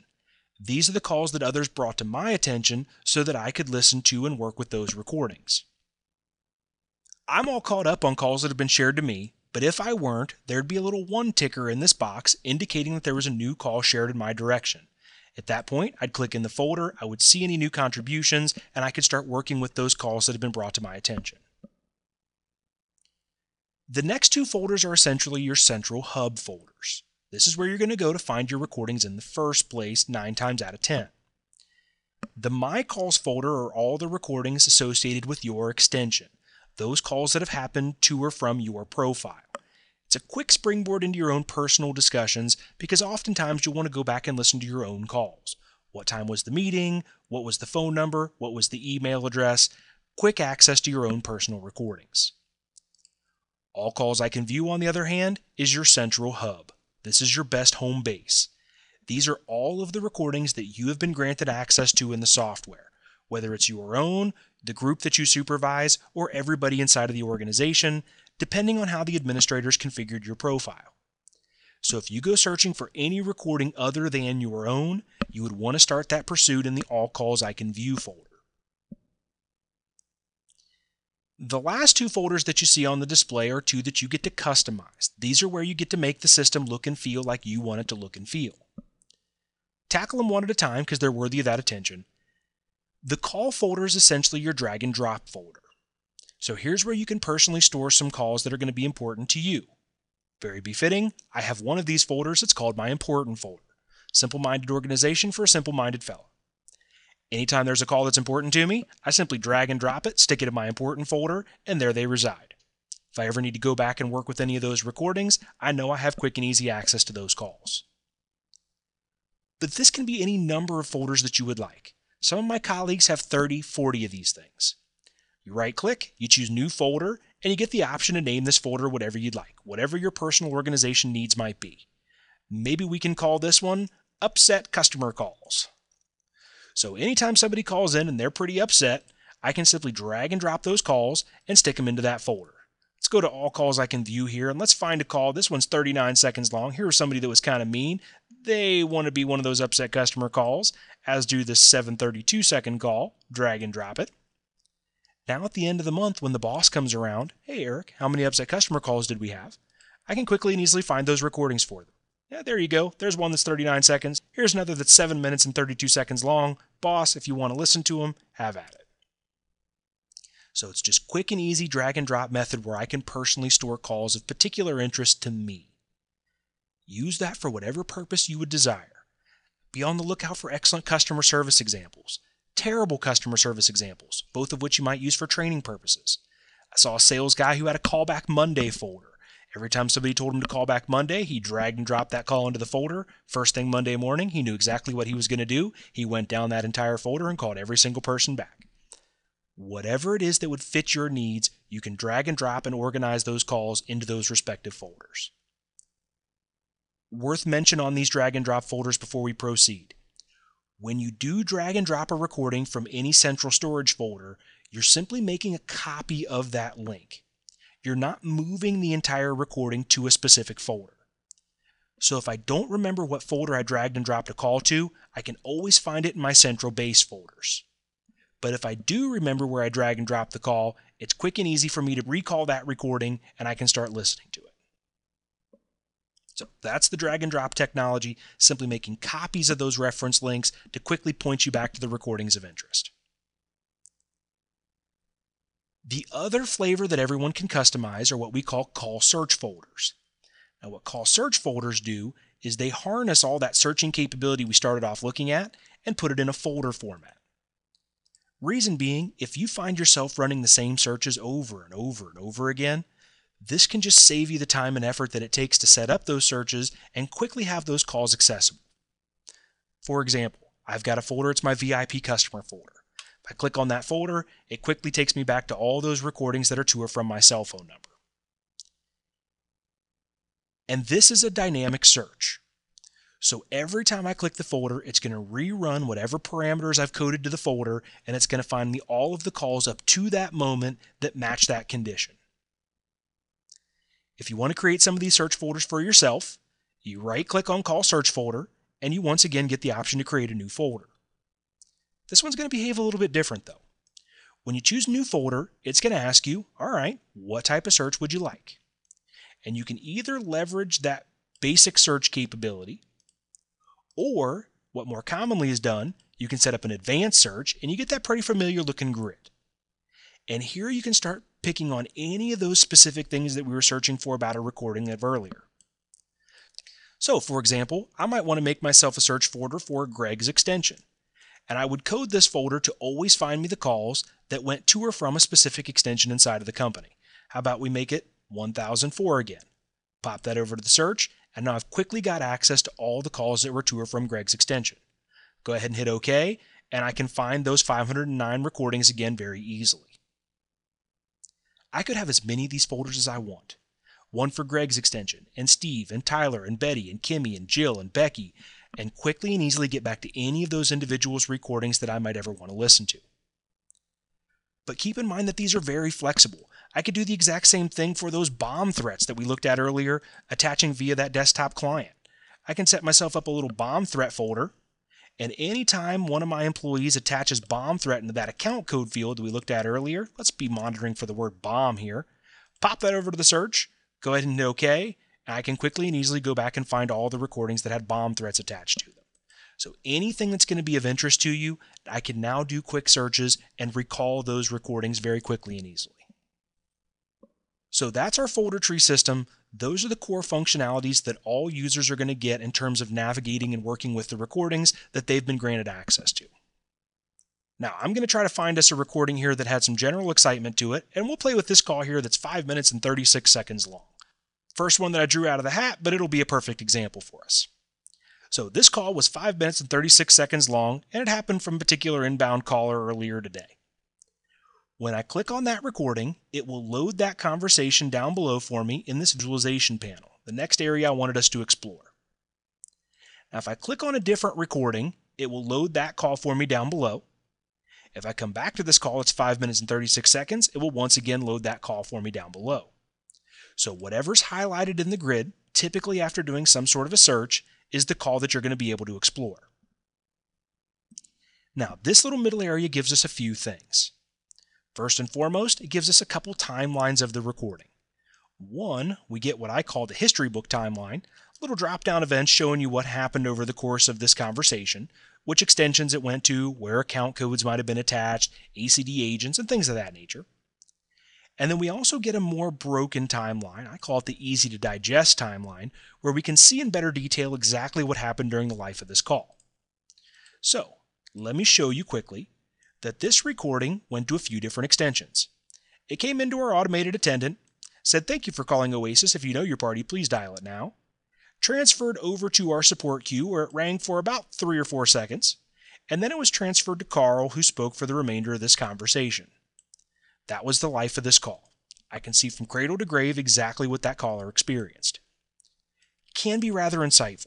These are the calls that others brought to my attention so that I could listen to and work with those recordings. I'm all caught up on calls that have been shared to me, but if I weren't, there'd be a little one ticker in this box indicating that there was a new call shared in my direction. At that point, I'd click in the folder, I would see any new contributions, and I could start working with those calls that have been brought to my attention. The next two folders are essentially your central hub folders. This is where you're going to go to find your recordings in the first place 9 times out of 10. The My Calls folder are all the recordings associated with your extension, those calls that have happened to or from your profile. It's a quick springboard into your own personal discussions because oftentimes you'll want to go back and listen to your own calls. What time was the meeting? What was the phone number? What was the email address? Quick access to your own personal recordings. All Calls I Can View, on the other hand, is your central hub. This is your best home base. These are all of the recordings that you have been granted access to in the software, whether it's your own, the group that you supervise, or everybody inside of the organization, depending on how the administrators configured your profile. So if you go searching for any recording other than your own, you would want to start that pursuit in the All Calls I Can View folder. The last two folders that you see on the display are two that you get to customize. These are where you get to make the system look and feel like you want it to look and feel. Tackle them one at a time because they're worthy of that attention. The Call folder is essentially your drag and drop folder. So here's where you can personally store some calls that are going to be important to you. Very befitting, I have one of these folders. It's called my Important folder. Simple-minded organization for a simple-minded fellow. Anytime there's a call that's important to me, I simply drag and drop it, stick it in my important folder, and there they reside. If I ever need to go back and work with any of those recordings, I know I have quick and easy access to those calls. But this can be any number of folders that you would like. Some of my colleagues have 30, 40 of these things. You right-click, you choose New Folder, and you get the option to name this folder whatever you'd like, whatever your personal organization needs might be. Maybe we can call this one Upset Customer Calls. So anytime somebody calls in and they're pretty upset, I can simply drag and drop those calls and stick them into that folder. Let's go to all calls I can view here and let's find a call. This one's 39 seconds long. Here's somebody that was kind of mean. They want to be one of those upset customer calls, as do this 732-second call. Drag and drop it. Now at the end of the month when the boss comes around, hey Eric, how many upset customer calls did we have? I can quickly and easily find those recordings for them. Yeah, there you go. There's one that's 39 seconds. Here's another that's 7 minutes and 32 seconds long. Boss, if you want to listen to them, have at it. So it's just quick and easy drag and drop method where I can personally store calls of particular interest to me. Use that for whatever purpose you would desire. Be on the lookout for excellent customer service examples, terrible customer service examples, both of which you might use for training purposes. I saw a sales guy who had a Callback Monday folder. Every time somebody told him to call back Monday, he dragged and dropped that call into the folder. First thing Monday morning, he knew exactly what he was going to do. He went down that entire folder and called every single person back. Whatever it is that would fit your needs, you can drag and drop and organize those calls into those respective folders. Worth mention on these drag and drop folders before we proceed. When you do drag and drop a recording from any central storage folder, you're simply making a copy of that link. You're not moving the entire recording to a specific folder. So if I don't remember what folder I dragged and dropped a call to, I can always find it in my central base folders. But if I do remember where I drag and drop the call, it's quick and easy for me to recall that recording and I can start listening to it. So that's the drag and drop technology, simply making copies of those reference links to quickly point you back to the recordings of interest. The other flavor that everyone can customize are what we call call search folders. Now what call search folders do is they harness all that searching capability we started off looking at and put it in a folder format. Reason being, if you find yourself running the same searches over and over and over again, this can just save you the time and effort that it takes to set up those searches and quickly have those calls accessible. For example, I've got a folder, it's my VIP customer folder. If I click on that folder, it quickly takes me back to all those recordings that are to or from my cell phone number. And this is a dynamic search. So every time I click the folder, it's going to rerun whatever parameters I've coded to the folder, and it's going to find me all of the calls up to that moment that match that condition. If you want to create some of these search folders for yourself, you right-click on Call Search Folder, and you once again get the option to create a new folder. This one's going to behave a little bit different though. When you choose New Folder, it's going to ask you, all right, what type of search would you like? And you can either leverage that basic search capability, or what more commonly is done, you can set up an advanced search and you get that pretty familiar looking grid. And here you can start picking on any of those specific things that we were searching for about a recording of earlier. So for example, I might want to make myself a search folder for Greg's extension. And I would code this folder to always find me the calls that went to or from a specific extension inside of the company. How about we make it 1004 again? Pop that over to the search, and now I've quickly got access to all the calls that were to or from Greg's extension. Go ahead and hit OK, and I can find those 509 recordings again very easily. I could have as many of these folders as I want. One for Greg's extension, and Steve, and Tyler, and Betty, and Kimmy, and Jill, and Becky, and quickly and easily get back to any of those individuals' recordings that I might ever want to listen to. But keep in mind that these are very flexible. I could do the exact same thing for those bomb threats that we looked at earlier, attaching via that desktop client. I can set myself up a little bomb threat folder, and anytime one of my employees attaches bomb threat into that account code field that we looked at earlier, let's be monitoring for the word bomb here, pop that over to the search, go ahead and hit OK, and I can quickly and easily go back and find all the recordings that had bomb threats attached to them. So anything that's going to be of interest to you, I can now do quick searches and recall those recordings very quickly and easily. So that's our folder tree system Those are the core functionalities that all users are going to get in terms of navigating and working with the recordings that they've been granted access to. Now, I'm going to try to find us a recording here that had some general excitement to it, and we'll play with this call here that's 5 minutes and 36 seconds long. First one that I drew out of the hat, but it'll be a perfect example for us. So this call was 5 minutes and 36 seconds long, and it happened from a particular inbound caller earlier today. When I click on that recording, it will load that conversation down below for me in this visualization panel, the next area I wanted us to explore. Now, if I click on a different recording, it will load that call for me down below. If I come back to this call, it's 5 minutes and 36 seconds, it will once again load that call for me down below. So whatever's highlighted in the grid, typically after doing some sort of a search, is the call that you're going to be able to explore. Now, this little middle area gives us a few things. First and foremost, it gives us a couple timelines of the recording. One, we get what I call the history book timeline, little drop-down events showing you what happened over the course of this conversation, which extensions it went to, where account codes might have been attached, ACD agents, and things of that nature. And then we also get a more broken timeline, I call it the easy to digest timeline, where we can see in better detail exactly what happened during the life of this call. So, let me show you quickly that this recording went to a few different extensions. It came into our automated attendant, said thank you for calling OAISYS, if you know your party, please dial it now. Transferred over to our support queue where it rang for about 3 or 4 seconds, and then it was transferred to Carl, who spoke for the remainder of this conversation. That was the life of this call. I can see from cradle to grave exactly what that caller experienced. It can be rather insightful.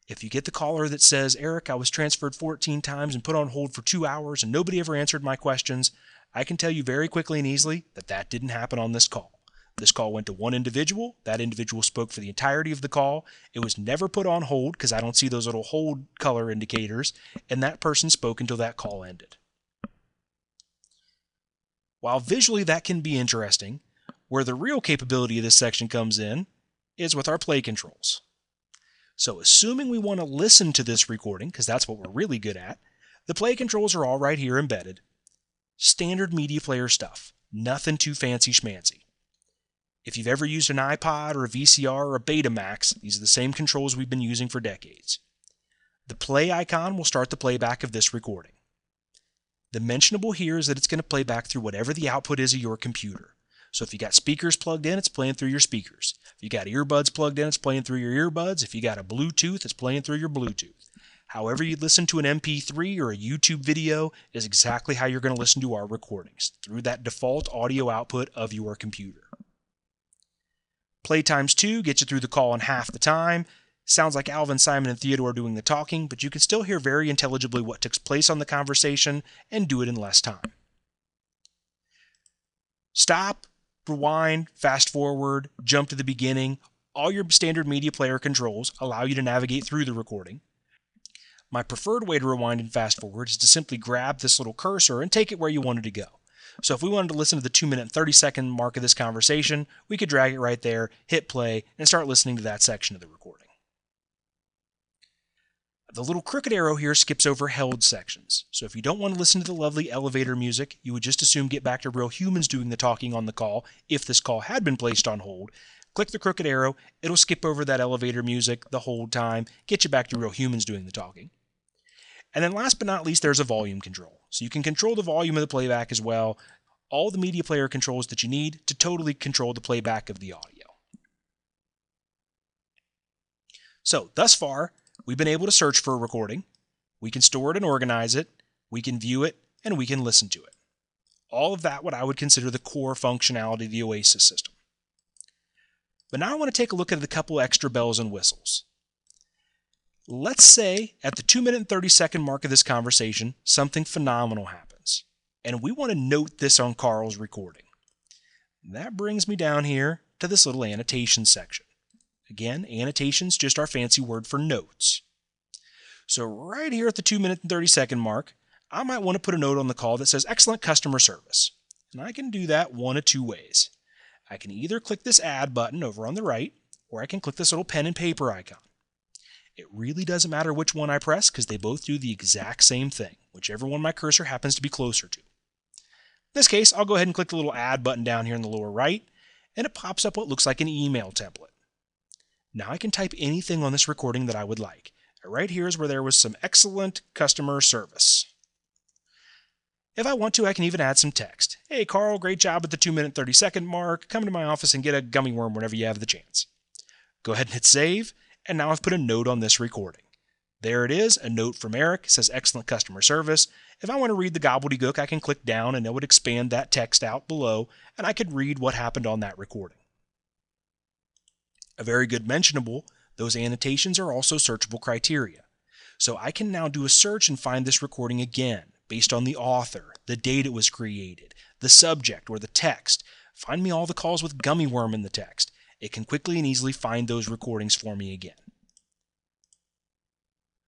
If you get the caller that says, Eric, I was transferred 14 times and put on hold for 2 hours and nobody ever answered my questions, I can tell you very quickly and easily that that didn't happen on this call. This call went to one individual. That individual spoke for the entirety of the call. It was never put on hold because I don't see those little hold color indicators, and that person spoke until that call ended. While visually that can be interesting, where the real capability of this section comes in is with our play controls. So assuming we want to listen to this recording, because that's what we're really good at, the play controls are all right here embedded. Standard media player stuff, nothing too fancy schmancy. If you've ever used an iPod or a VCR or a Betamax, these are the same controls we've been using for decades. The play icon will start the playback of this recording. The mentionable here is that it's going to play back through whatever the output is of your computer. So if you got speakers plugged in, it's playing through your speakers. If you got earbuds plugged in, it's playing through your earbuds. If you got a Bluetooth, it's playing through your Bluetooth. However you listen to an MP3 or a YouTube video is exactly how you're going to listen to our recordings, through that default audio output of your computer. Play times 2 gets you through the call in half the time. Sounds like Alvin, Simon, and Theodore doing the talking, but you can still hear very intelligibly what took place on the conversation and do it in less time. Stop, rewind, fast forward, jump to the beginning. All your standard media player controls allow you to navigate through the recording. My preferred way to rewind and fast forward is to simply grab this little cursor and take it where you wanted to go. So if we wanted to listen to the 2 minute and 30 second mark of this conversation, we could drag it right there, hit play, and start listening to that section of the recording. The little crooked arrow here skips over held sections. So if you don't want to listen to the lovely elevator music, you would just assume get back to real humans doing the talking on the call if this call had been placed on hold. Click the crooked arrow, it'll skip over that elevator music, the hold time, get you back to real humans doing the talking. And then last but not least, there's a volume control. So you can control the volume of the playback as well. All the media player controls that you need to totally control the playback of the audio. So thus far, we've been able to search for a recording. We can store it and organize it. We can view it, and we can listen to it. All of that what I would consider the core functionality of the OAISYS system. But now I want to take a look at a couple extra bells and whistles. Let's say at the 2 minute and 30 second mark of this conversation, something phenomenal happens. And we want to note this on Carl's recording. That brings me down here to this little annotation section. Again, annotation's just our fancy word for notes. So right here at the 2 minute and 30 second mark, I might want to put a note on the call that says excellent customer service. And I can do that one of two ways. I can either click this add button over on the right, or I can click this little pen and paper icon. It really doesn't matter which one I press because they both do the exact same thing, whichever one my cursor happens to be closer to. In this case, I'll go ahead and click the little add button down here in the lower right, and it pops up what looks like an email template. Now I can type anything on this recording that I would like. Right here is where there was some excellent customer service. If I want to, I can even add some text. Hey Carl, great job at the 2-minute 30-second mark. Come to my office and get a gummy worm whenever you have the chance. Go ahead and hit save, and now I've put a note on this recording. There it is, a note from Eric. It says excellent customer service. If I want to read the gobbledygook, I can click down and it would expand that text out below, and I could read what happened on that recording. A very good mentionable, those annotations are also searchable criteria. So I can now do a search and find this recording again, based on the author, the date it was created, the subject or the text. Find me all the calls with gummy worm in the text. It can quickly and easily find those recordings for me again.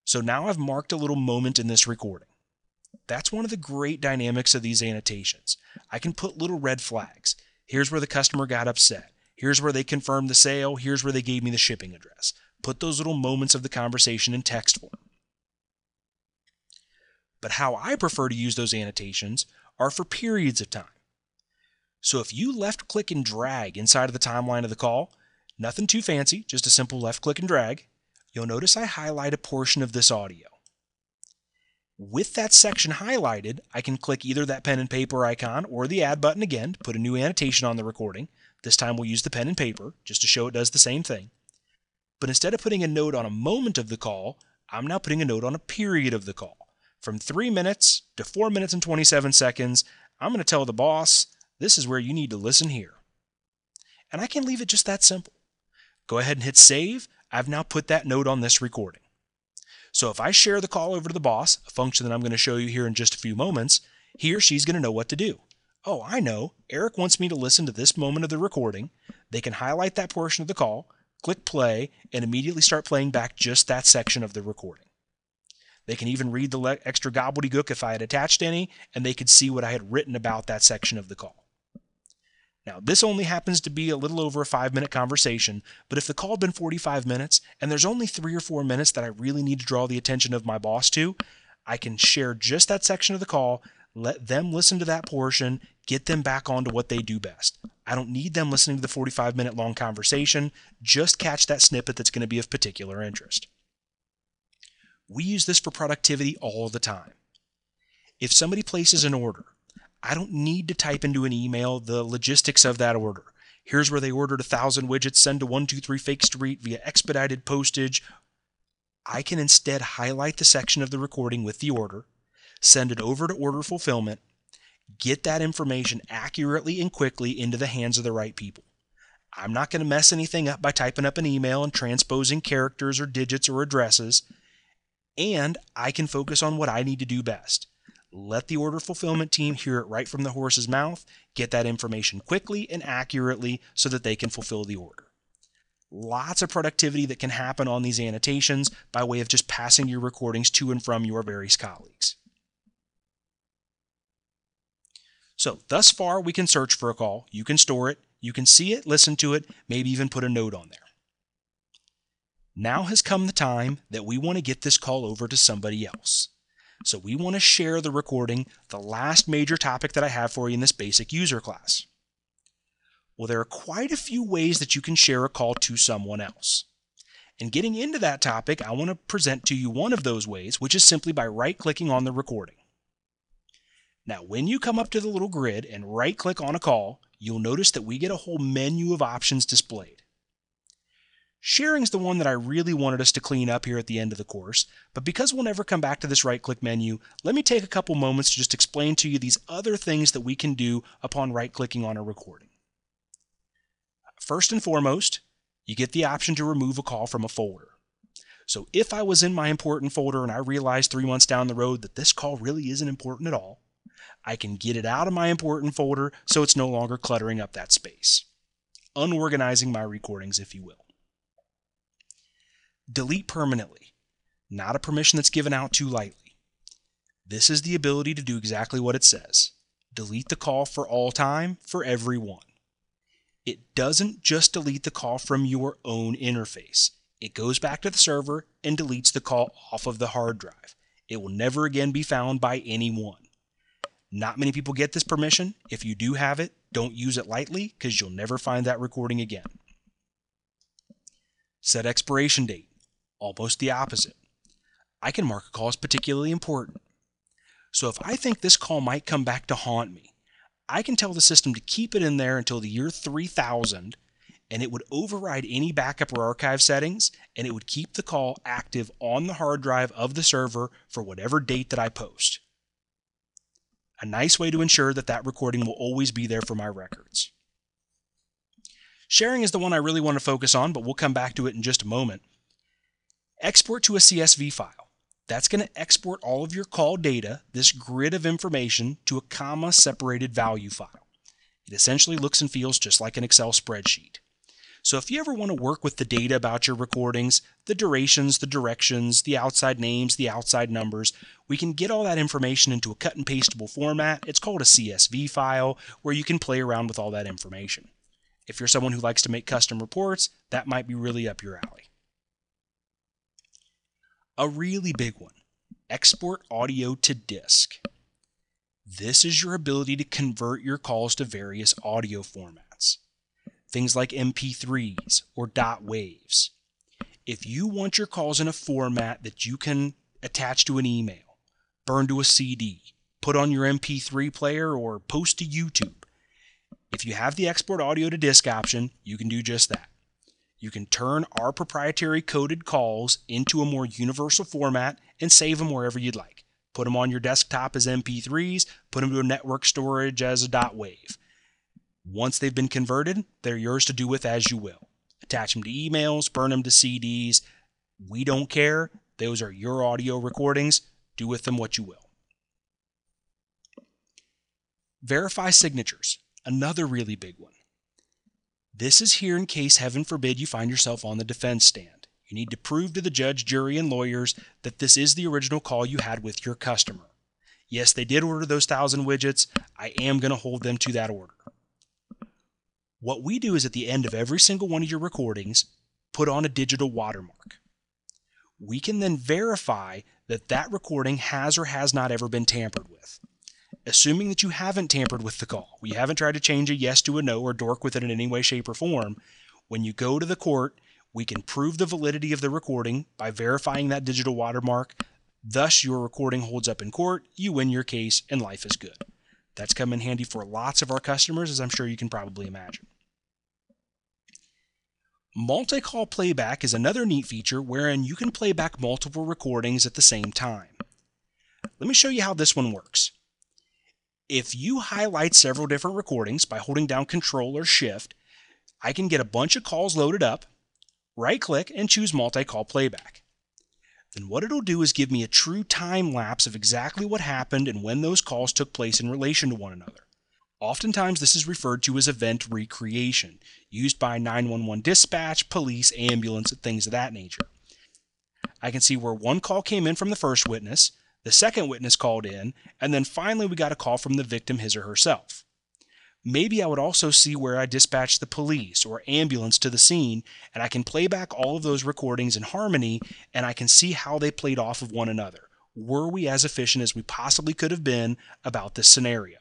So now I've marked a little moment in this recording. That's one of the great dynamics of these annotations. I can put little red flags. Here's where the customer got upset. Here's where they confirmed the sale. Here's where they gave me the shipping address. Put those little moments of the conversation in text form. But how I prefer to use those annotations are for periods of time. So if you left click and drag inside of the timeline of the call, nothing too fancy, just a simple left click and drag, you'll notice I highlight a portion of this audio. With that section highlighted, I can click either that pen and paper icon or the add button again to put a new annotation on the recording. This time we'll use the pen and paper just to show it does the same thing. But instead of putting a note on a moment of the call, I'm now putting a note on a period of the call. From 3 minutes to 4 minutes and 27 seconds, I'm going to tell the boss, this is where you need to listen here. And I can leave it just that simple. Go ahead and hit save. I've now put that note on this recording. So if I share the call over to the boss, a function that I'm going to show you here in just a few moments, he or she's going to know what to do. Oh, I know. Eric wants me to listen to this moment of the recording. They can highlight that portion of the call, click play, and immediately start playing back just that section of the recording. They can even read the extra gobbledygook if I had attached any, and they could see what I had written about that section of the call. Now, this only happens to be a little over a 5-minute conversation, but if the call had been 45 minutes and there's only 3 or 4 minutes that I really need to draw the attention of my boss to, I can share just that section of the call, let them listen to that portion, get them back onto what they do best. I don't need them listening to the 45-minute long conversation, just catch that snippet that's going to be of particular interest. We use this for productivity all the time. If somebody places an order, I don't need to type into an email the logistics of that order. Here's where they ordered 1,000 widgets, send to 123 Fake Street via expedited postage. I can instead highlight the section of the recording with the order, send it over to order fulfillment, get that information accurately and quickly into the hands of the right people. I'm not going to mess anything up by typing up an email and transposing characters or digits or addresses, and I can focus on what I need to do best. Let the order fulfillment team hear it right from the horse's mouth, get that information quickly and accurately so that they can fulfill the order. Lots of productivity that can happen on these annotations by way of just passing your recordings to and from your various colleagues. So thus far we can search for a call, you can store it, you can see it, listen to it, maybe even put a note on there. Now has come the time that we want to get this call over to somebody else. So we want to share the recording, the last major topic that I have for you in this basic user class. Well, there are quite a few ways that you can share a call to someone else. And getting into that topic, I want to present to you one of those ways, which is simply by right-clicking on the recording. Now, when you come up to the little grid and right-click on a call, you'll notice that we get a whole menu of options displayed. Sharing is the one that I really wanted us to clean up here at the end of the course, but because we'll never come back to this right-click menu, let me take a couple moments to just explain to you these other things that we can do upon right-clicking on a recording. First and foremost, you get the option to remove a call from a folder. So if I was in my important folder and I realized 3 months down the road that this call really isn't important at all, I can get it out of my important folder so it's no longer cluttering up that space. Unorganizing my recordings, if you will. Delete permanently. Not a permission that's given out too lightly. This is the ability to do exactly what it says. Delete the call for all time, for everyone. It doesn't just delete the call from your own interface. It goes back to the server and deletes the call off of the hard drive. It will never again be found by anyone. Not many people get this permission. If you do have it, don't use it lightly because you'll never find that recording again. Set expiration date, almost the opposite. I can mark a call as particularly important. So if I think this call might come back to haunt me, I can tell the system to keep it in there until the year 3000, and it would override any backup or archive settings, and it would keep the call active on the hard drive of the server for whatever date that I post. A nice way to ensure that that recording will always be there for my records. Sharing is the one I really want to focus on, but we'll come back to it in just a moment. Export to a CSV file. That's going to export all of your call data, this grid of information, to a comma-separated value file. It essentially looks and feels just like an Excel spreadsheet. So if you ever want to work with the data about your recordings, the durations, the directions, the outside names, the outside numbers, we can get all that information into a cut and pastable format. It's called a CSV file, where you can play around with all that information. If you're someone who likes to make custom reports, that might be really up your alley. A really big one, export audio to disk. This is your ability to convert your calls to various audio formats. Things like MP3s or dot waves. If you want your calls in a format that you can attach to an email, burn to a CD, put on your MP3 player, or post to YouTube, if you have the export audio to disk option, you can do just that. You can turn our proprietary coded calls into a more universal format and save them wherever you'd like. Put them on your desktop as MP3s, put them to a network storage as a dot wave. Once they've been converted, they're yours to do with as you will. Attach them to emails, burn them to CDs. We don't care. Those are your audio recordings. Do with them what you will. Verify signatures, another really big one. This is here in case, heaven forbid, you find yourself on the defense stand. You need to prove to the judge, jury, and lawyers that this is the original call you had with your customer. Yes, they did order those 1,000 widgets. I am going to hold them to that order. What we do is at the end of every single one of your recordings, put on a digital watermark. We can then verify that that recording has or has not ever been tampered with. Assuming that you haven't tampered with the call, you haven't tried to change a yes to a no or dork with it in any way, shape, or form, when you go to the court, we can prove the validity of the recording by verifying that digital watermark. Thus, your recording holds up in court, you win your case, and life is good. That's come in handy for lots of our customers, as I'm sure you can probably imagine. Multi-call playback is another neat feature wherein you can play back multiple recordings at the same time. Let me show you how this one works. If you highlight several different recordings by holding down Control or Shift, I can get a bunch of calls loaded up, right-click, and choose Multi-Call Playback. Then what it'll do is give me a true time lapse of exactly what happened and when those calls took place in relation to one another. Oftentimes this is referred to as event recreation, used by 911 dispatch, police, ambulance, and things of that nature. I can see where one call came in from the first witness, the second witness called in, and then finally we got a call from the victim, his or herself. Maybe I would also see where I dispatched the police or ambulance to the scene, and I can play back all of those recordings in harmony, and I can see how they played off of one another. Were we as efficient as we possibly could have been about this scenario?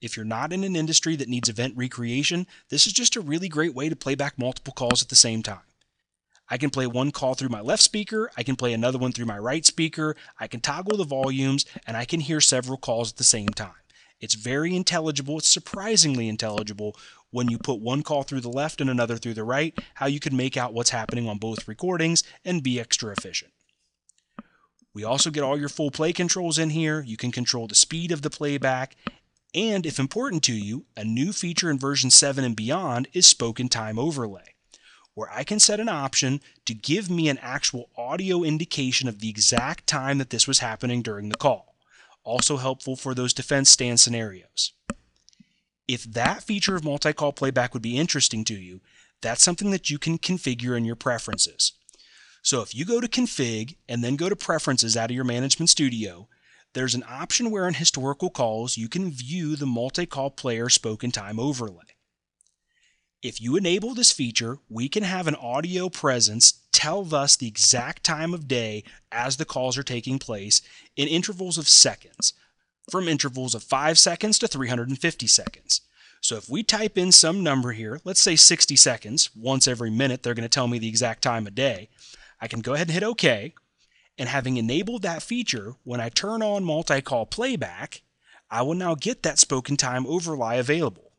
If you're not in an industry that needs event recreation, this is just a really great way to play back multiple calls at the same time. I can play one call through my left speaker, I can play another one through my right speaker, I can toggle the volumes, and I can hear several calls at the same time. It's very intelligible, it's surprisingly intelligible when you put one call through the left and another through the right, how you can make out what's happening on both recordings and be extra efficient. We also get all your full play controls in here. You can control the speed of the playback, and if important to you, a new feature in version 7 and beyond is Spoken Time Overlay, where I can set an option to give me an actual audio indication of the exact time that this was happening during the call. Also helpful for those defense stand scenarios. If that feature of multi-call playback would be interesting to you, that's something that you can configure in your preferences. So if you go to Config and then go to Preferences out of your Management Studio, there's an option where in historical calls you can view the multi-call player spoken time overlay. If you enable this feature, we can have an audio presence tell us the exact time of day as the calls are taking place in intervals of seconds, from intervals of 5 seconds to 350 seconds. So if we type in some number here, let's say 60 seconds, once every minute they're going to tell me the exact time of day, I can go ahead and hit OK. And having enabled that feature, when I turn on multi-call playback, I will now get that spoken time overlay available.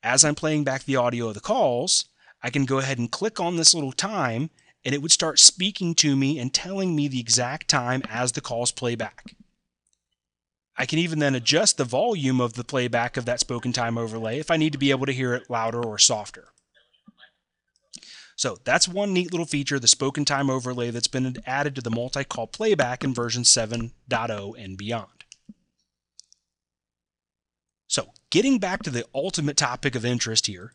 As I'm playing back the audio of the calls, I can go ahead and click on this little time, and it would start speaking to me and telling me the exact time as the calls play back. I can even then adjust the volume of the playback of that spoken time overlay if I need to be able to hear it louder or softer. So that's one neat little feature, the spoken time overlay that's been added to the multi-call playback in version 7.0 and beyond. So getting back to the ultimate topic of interest here,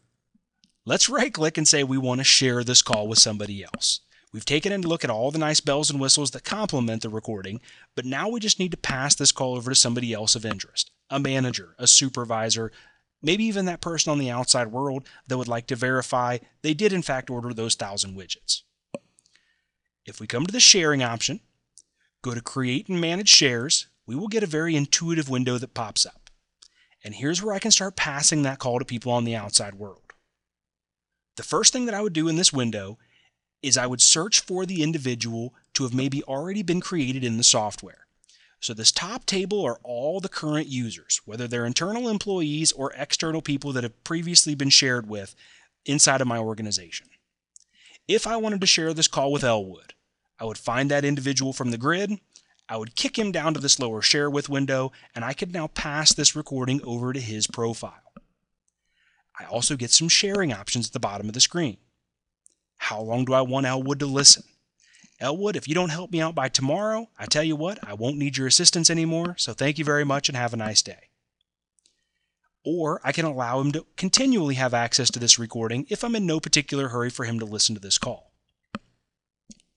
let's right-click and say we want to share this call with somebody else. We've taken a look at all the nice bells and whistles that complement the recording, but now we just need to pass this call over to somebody else of interest, a manager, a supervisor, maybe even that person on the outside world that would like to verify they did in fact order those 1,000 widgets. If we come to the sharing option, go to Create and Manage Shares, we will get a very intuitive window that pops up. And here's where I can start passing that call to people on the outside world. The first thing that I would do in this window is I would search for the individual to have maybe already been created in the software. So this top table are all the current users, whether they're internal employees or external people that have previously been shared with inside of my organization. If I wanted to share this call with Elwood, I would find that individual from the grid, I would kick him down to this lower share with window, and I could now pass this recording over to his profile. I also get some sharing options at the bottom of the screen. How long do I want Elwood to listen? Elwood, if you don't help me out by tomorrow, I tell you what, I won't need your assistance anymore, so thank you very much and have a nice day. Or I can allow him to continually have access to this recording if I'm in no particular hurry for him to listen to this call.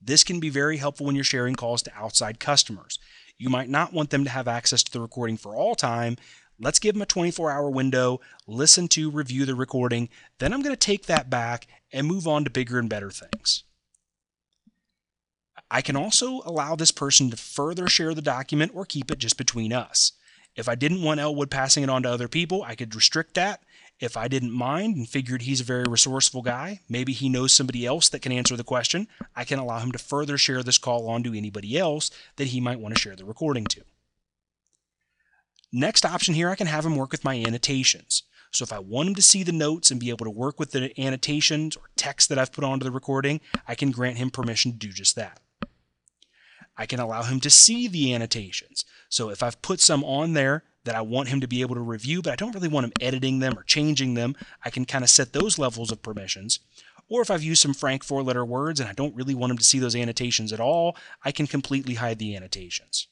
This can be very helpful when you're sharing calls to outside customers. You might not want them to have access to the recording for all time. Let's give them a 24-hour window, listen to, review the recording, then I'm going to take that back and move on to bigger and better things. I can also allow this person to further share the document or keep it just between us. If I didn't want Elwood passing it on to other people, I could restrict that. If I didn't mind and figured he's a very resourceful guy, maybe he knows somebody else that can answer the question, I can allow him to further share this call on to anybody else that he might want to share the recording to. Next option here, I can have him work with my annotations. So if I want him to see the notes and be able to work with the annotations or text that I've put onto the recording, I can grant him permission to do just that. I can allow him to see the annotations. So if I've put some on there that I want him to be able to review, but I don't really want him editing them or changing them, I can kind of set those levels of permissions. Or if I've used some frank four-letter words and I don't really want him to see those annotations at all, I can completely hide the annotations.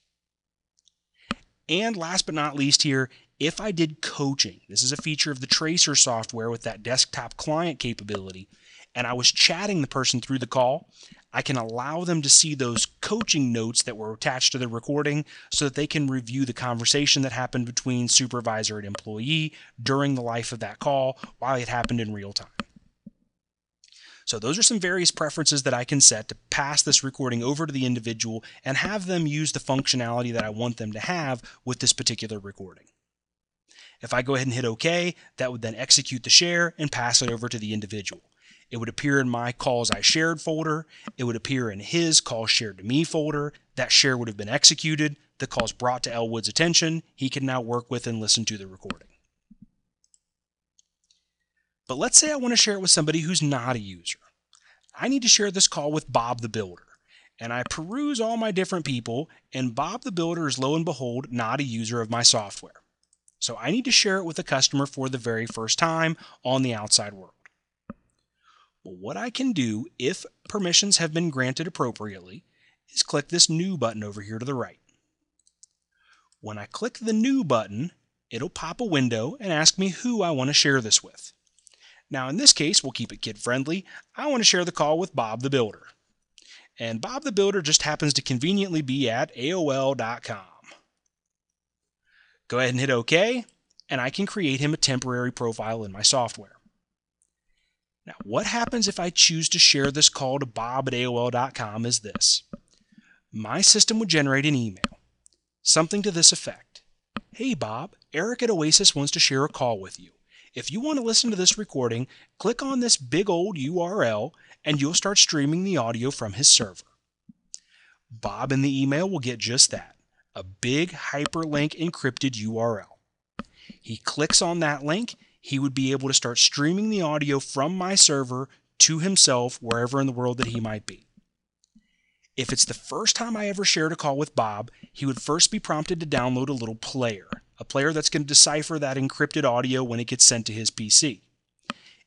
And last but not least here, if I did coaching, this is a feature of the Tracer software with that desktop client capability, and I was chatting the person through the call, I can allow them to see those coaching notes that were attached to the recording so that they can review the conversation that happened between supervisor and employee during the life of that call while it happened in real time. So those are some various preferences that I can set to pass this recording over to the individual and have them use the functionality that I want them to have with this particular recording. If I go ahead and hit OK, that would then execute the share and pass it over to the individual. It would appear in my Calls I Shared folder. It would appear in his Calls Shared to Me folder. That share would have been executed. The call's brought to Elwood's attention. He can now work with and listen to the recording. But let's say I want to share it with somebody who's not a user. I need to share this call with Bob the Builder. And I peruse all my different people, and Bob the Builder is lo and behold not a user of my software. So I need to share it with a customer for the very first time on the outside world. Well, what I can do, if permissions have been granted appropriately, is click this New button over here to the right. When I click the New button, it'll pop a window and ask me who I want to share this with. Now in this case, we'll keep it kid-friendly. I want to share the call with Bob the Builder. And Bob the Builder just happens to conveniently be at AOL.com. Go ahead and hit OK, and I can create him a temporary profile in my software. Now, what happens if I choose to share this call to Bob at AOL.com is this. My system would generate an email, something to this effect. "Hey Bob, Eric at OAISYS wants to share a call with you. If you want to listen to this recording, click on this big old URL and you'll start streaming the audio from his server." Bob in the email will get just that, a big hyperlink encrypted URL. He clicks on that link, he would be able to start streaming the audio from my server to himself wherever in the world that he might be. If it's the first time I ever shared a call with Bob, he would first be prompted to download a little player, a player that's going to decipher that encrypted audio when it gets sent to his PC.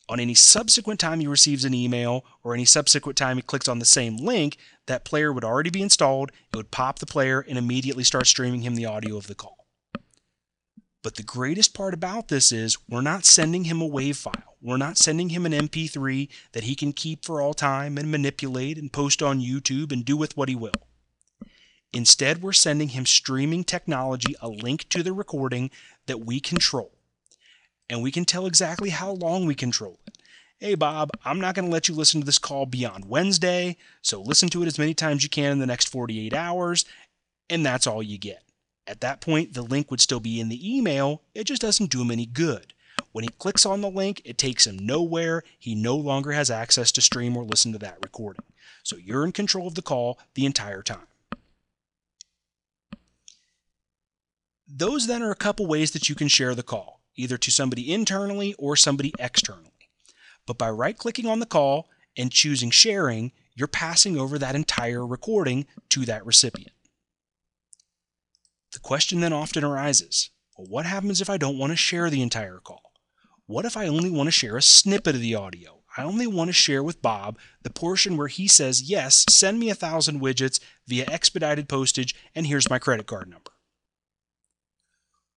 On any subsequent time he receives an email or any subsequent time he clicks on the same link, that player would already be installed, it would pop the player and immediately start streaming him the audio of the call. But the greatest part about this is we're not sending him a WAV file. We're not sending him an MP3 that he can keep for all time and manipulate and post on YouTube and do with what he will. Instead, we're sending him streaming technology, a link to the recording that we control. And we can tell exactly how long we control it. "Hey Bob, I'm not going to let you listen to this call beyond Wednesday, so listen to it as many times as you can in the next 48 hours, and that's all you get." At that point, the link would still be in the email, it just doesn't do him any good. When he clicks on the link, it takes him nowhere. He no longer has access to stream or listen to that recording. So you're in control of the call the entire time. Those then are a couple ways that you can share the call, either to somebody internally or somebody externally. But by right-clicking on the call and choosing sharing, you're passing over that entire recording to that recipient. The question then often arises, well, what happens if I don't want to share the entire call? What if I only want to share a snippet of the audio? I only want to share with Bob the portion where he says, "Yes, send me 1,000 widgets via expedited postage, and here's my credit card number."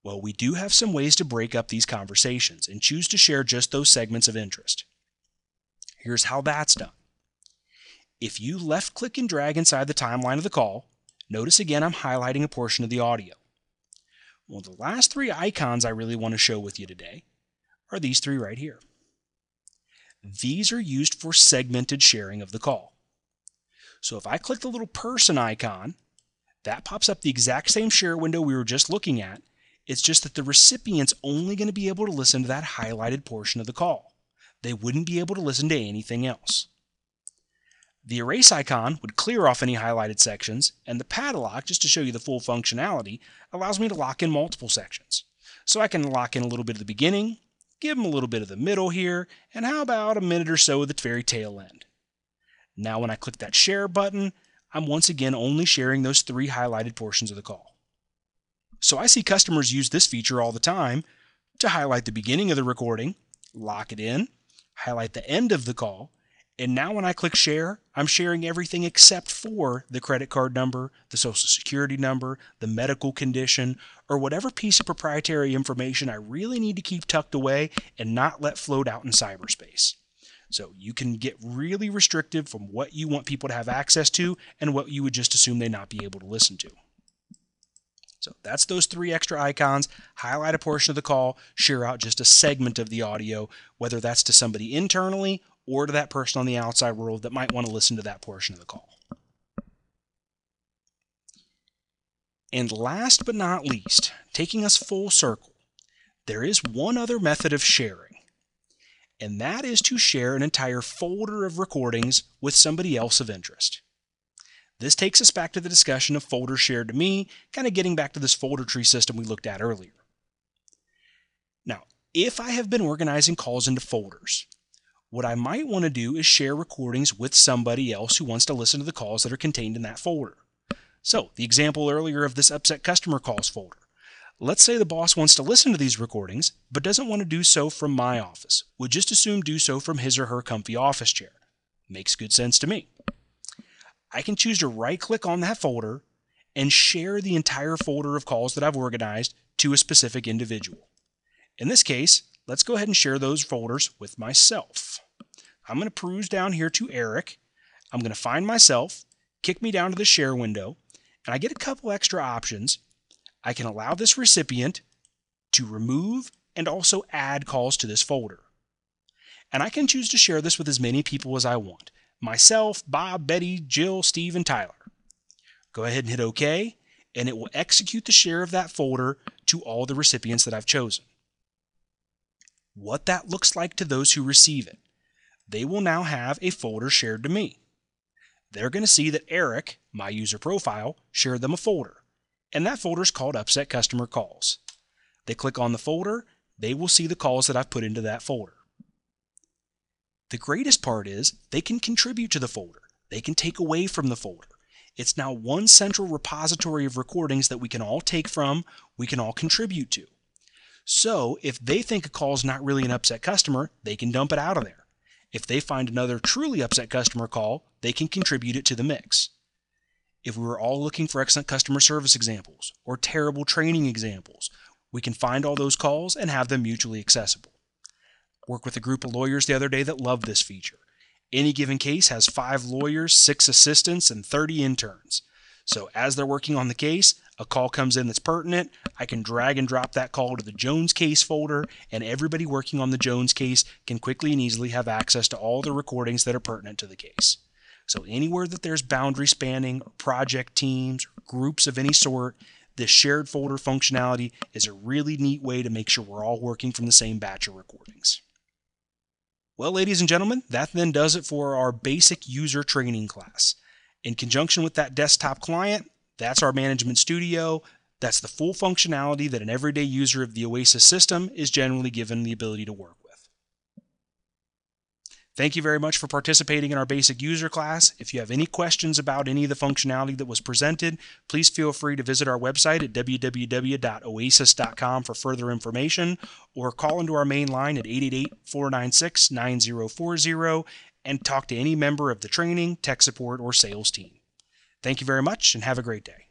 Well, we do have some ways to break up these conversations and choose to share just those segments of interest. Here's how that's done. If you left-click and drag inside the timeline of the call, notice again I'm highlighting a portion of the audio. Well, the last three icons I really want to show with you today are these three right here. These are used for segmented sharing of the call. So if I click the little person icon, that pops up the exact same share window we were just looking at. It's just that the recipient's only going to be able to listen to that highlighted portion of the call. They wouldn't be able to listen to anything else. The erase icon would clear off any highlighted sections, and the padlock, just to show you the full functionality, allows me to lock in multiple sections. So I can lock in a little bit of the beginning, give them a little bit of the middle here, and how about a minute or so at the very tail end. Now when I click that share button, I'm once again only sharing those three highlighted portions of the call. So I see customers use this feature all the time to highlight the beginning of the recording, lock it in, highlight the end of the call, and now when I click share, I'm sharing everything except for the credit card number, the social security number, the medical condition, or whatever piece of proprietary information I really need to keep tucked away and not let float out in cyberspace. So you can get really restrictive from what you want people to have access to and what you would just assume they not be able to listen to. So that's those three extra icons. Highlight a portion of the call, share out just a segment of the audio, whether that's to somebody internally or to that person on the outside world that might want to listen to that portion of the call. And last but not least, taking us full circle, there is one other method of sharing, and that is to share an entire folder of recordings with somebody else of interest. This takes us back to the discussion of folders shared to me, kind of getting back to this folder tree system we looked at earlier. Now, if I have been organizing calls into folders, what I might want to do is share recordings with somebody else who wants to listen to the calls that are contained in that folder. So, the example earlier of this upset customer calls folder. Let's say the boss wants to listen to these recordings, but doesn't want to do so from my office. Would just assume do so from his or her comfy office chair. Makes good sense to me. I can choose to right-click on that folder and share the entire folder of calls that I've organized to a specific individual. In this case, let's go ahead and share those folders with myself. I'm going to peruse down here to Eric. I'm going to find myself, kick me down to the share window, and I get a couple extra options. I can allow this recipient to remove and also add calls to this folder. And I can choose to share this with as many people as I want. Myself, Bob, Betty, Jill, Steve, and Tyler. Go ahead and hit OK, and it will execute the share of that folder to all the recipients that I've chosen. What that looks like to those who receive it. They will now have a folder shared to me. They're going to see that Eric, my user profile, shared them a folder, and that folder is called Upset Customer Calls. They click on the folder, they will see the calls that I've put into that folder. The greatest part is they can contribute to the folder. They can take away from the folder. It's now one central repository of recordings that we can all take from, we can all contribute to. So if they think a call is not really an upset customer, they can dump it out of there. If they find another truly upset customer call, they can contribute it to the mix. If we were all looking for excellent customer service examples or terrible training examples, we can find all those calls and have them mutually accessible. Worked with a group of lawyers the other day that loved this feature. Any given case has 5 lawyers, 6 assistants, and 30 interns. So as they're working on the case, a call comes in that's pertinent, I can drag and drop that call to the Jones case folder, and everybody working on the Jones case can quickly and easily have access to all the recordings that are pertinent to the case. So anywhere that there's boundary spanning, project teams, groups of any sort, this shared folder functionality is a really neat way to make sure we're all working from the same batch of recordings. Well, ladies and gentlemen, that then does it for our basic user training class. In conjunction with that desktop client, that's our management studio. That's the full functionality that an everyday user of the OAISYS system is generally given the ability to work with. Thank you very much for participating in our basic user class. If you have any questions about any of the functionality that was presented, please feel free to visit our website at www.oaisys.com for further information, or call into our main line at 888-496-9040 and talk to any member of the training, tech support, or sales team. Thank you very much and have a great day.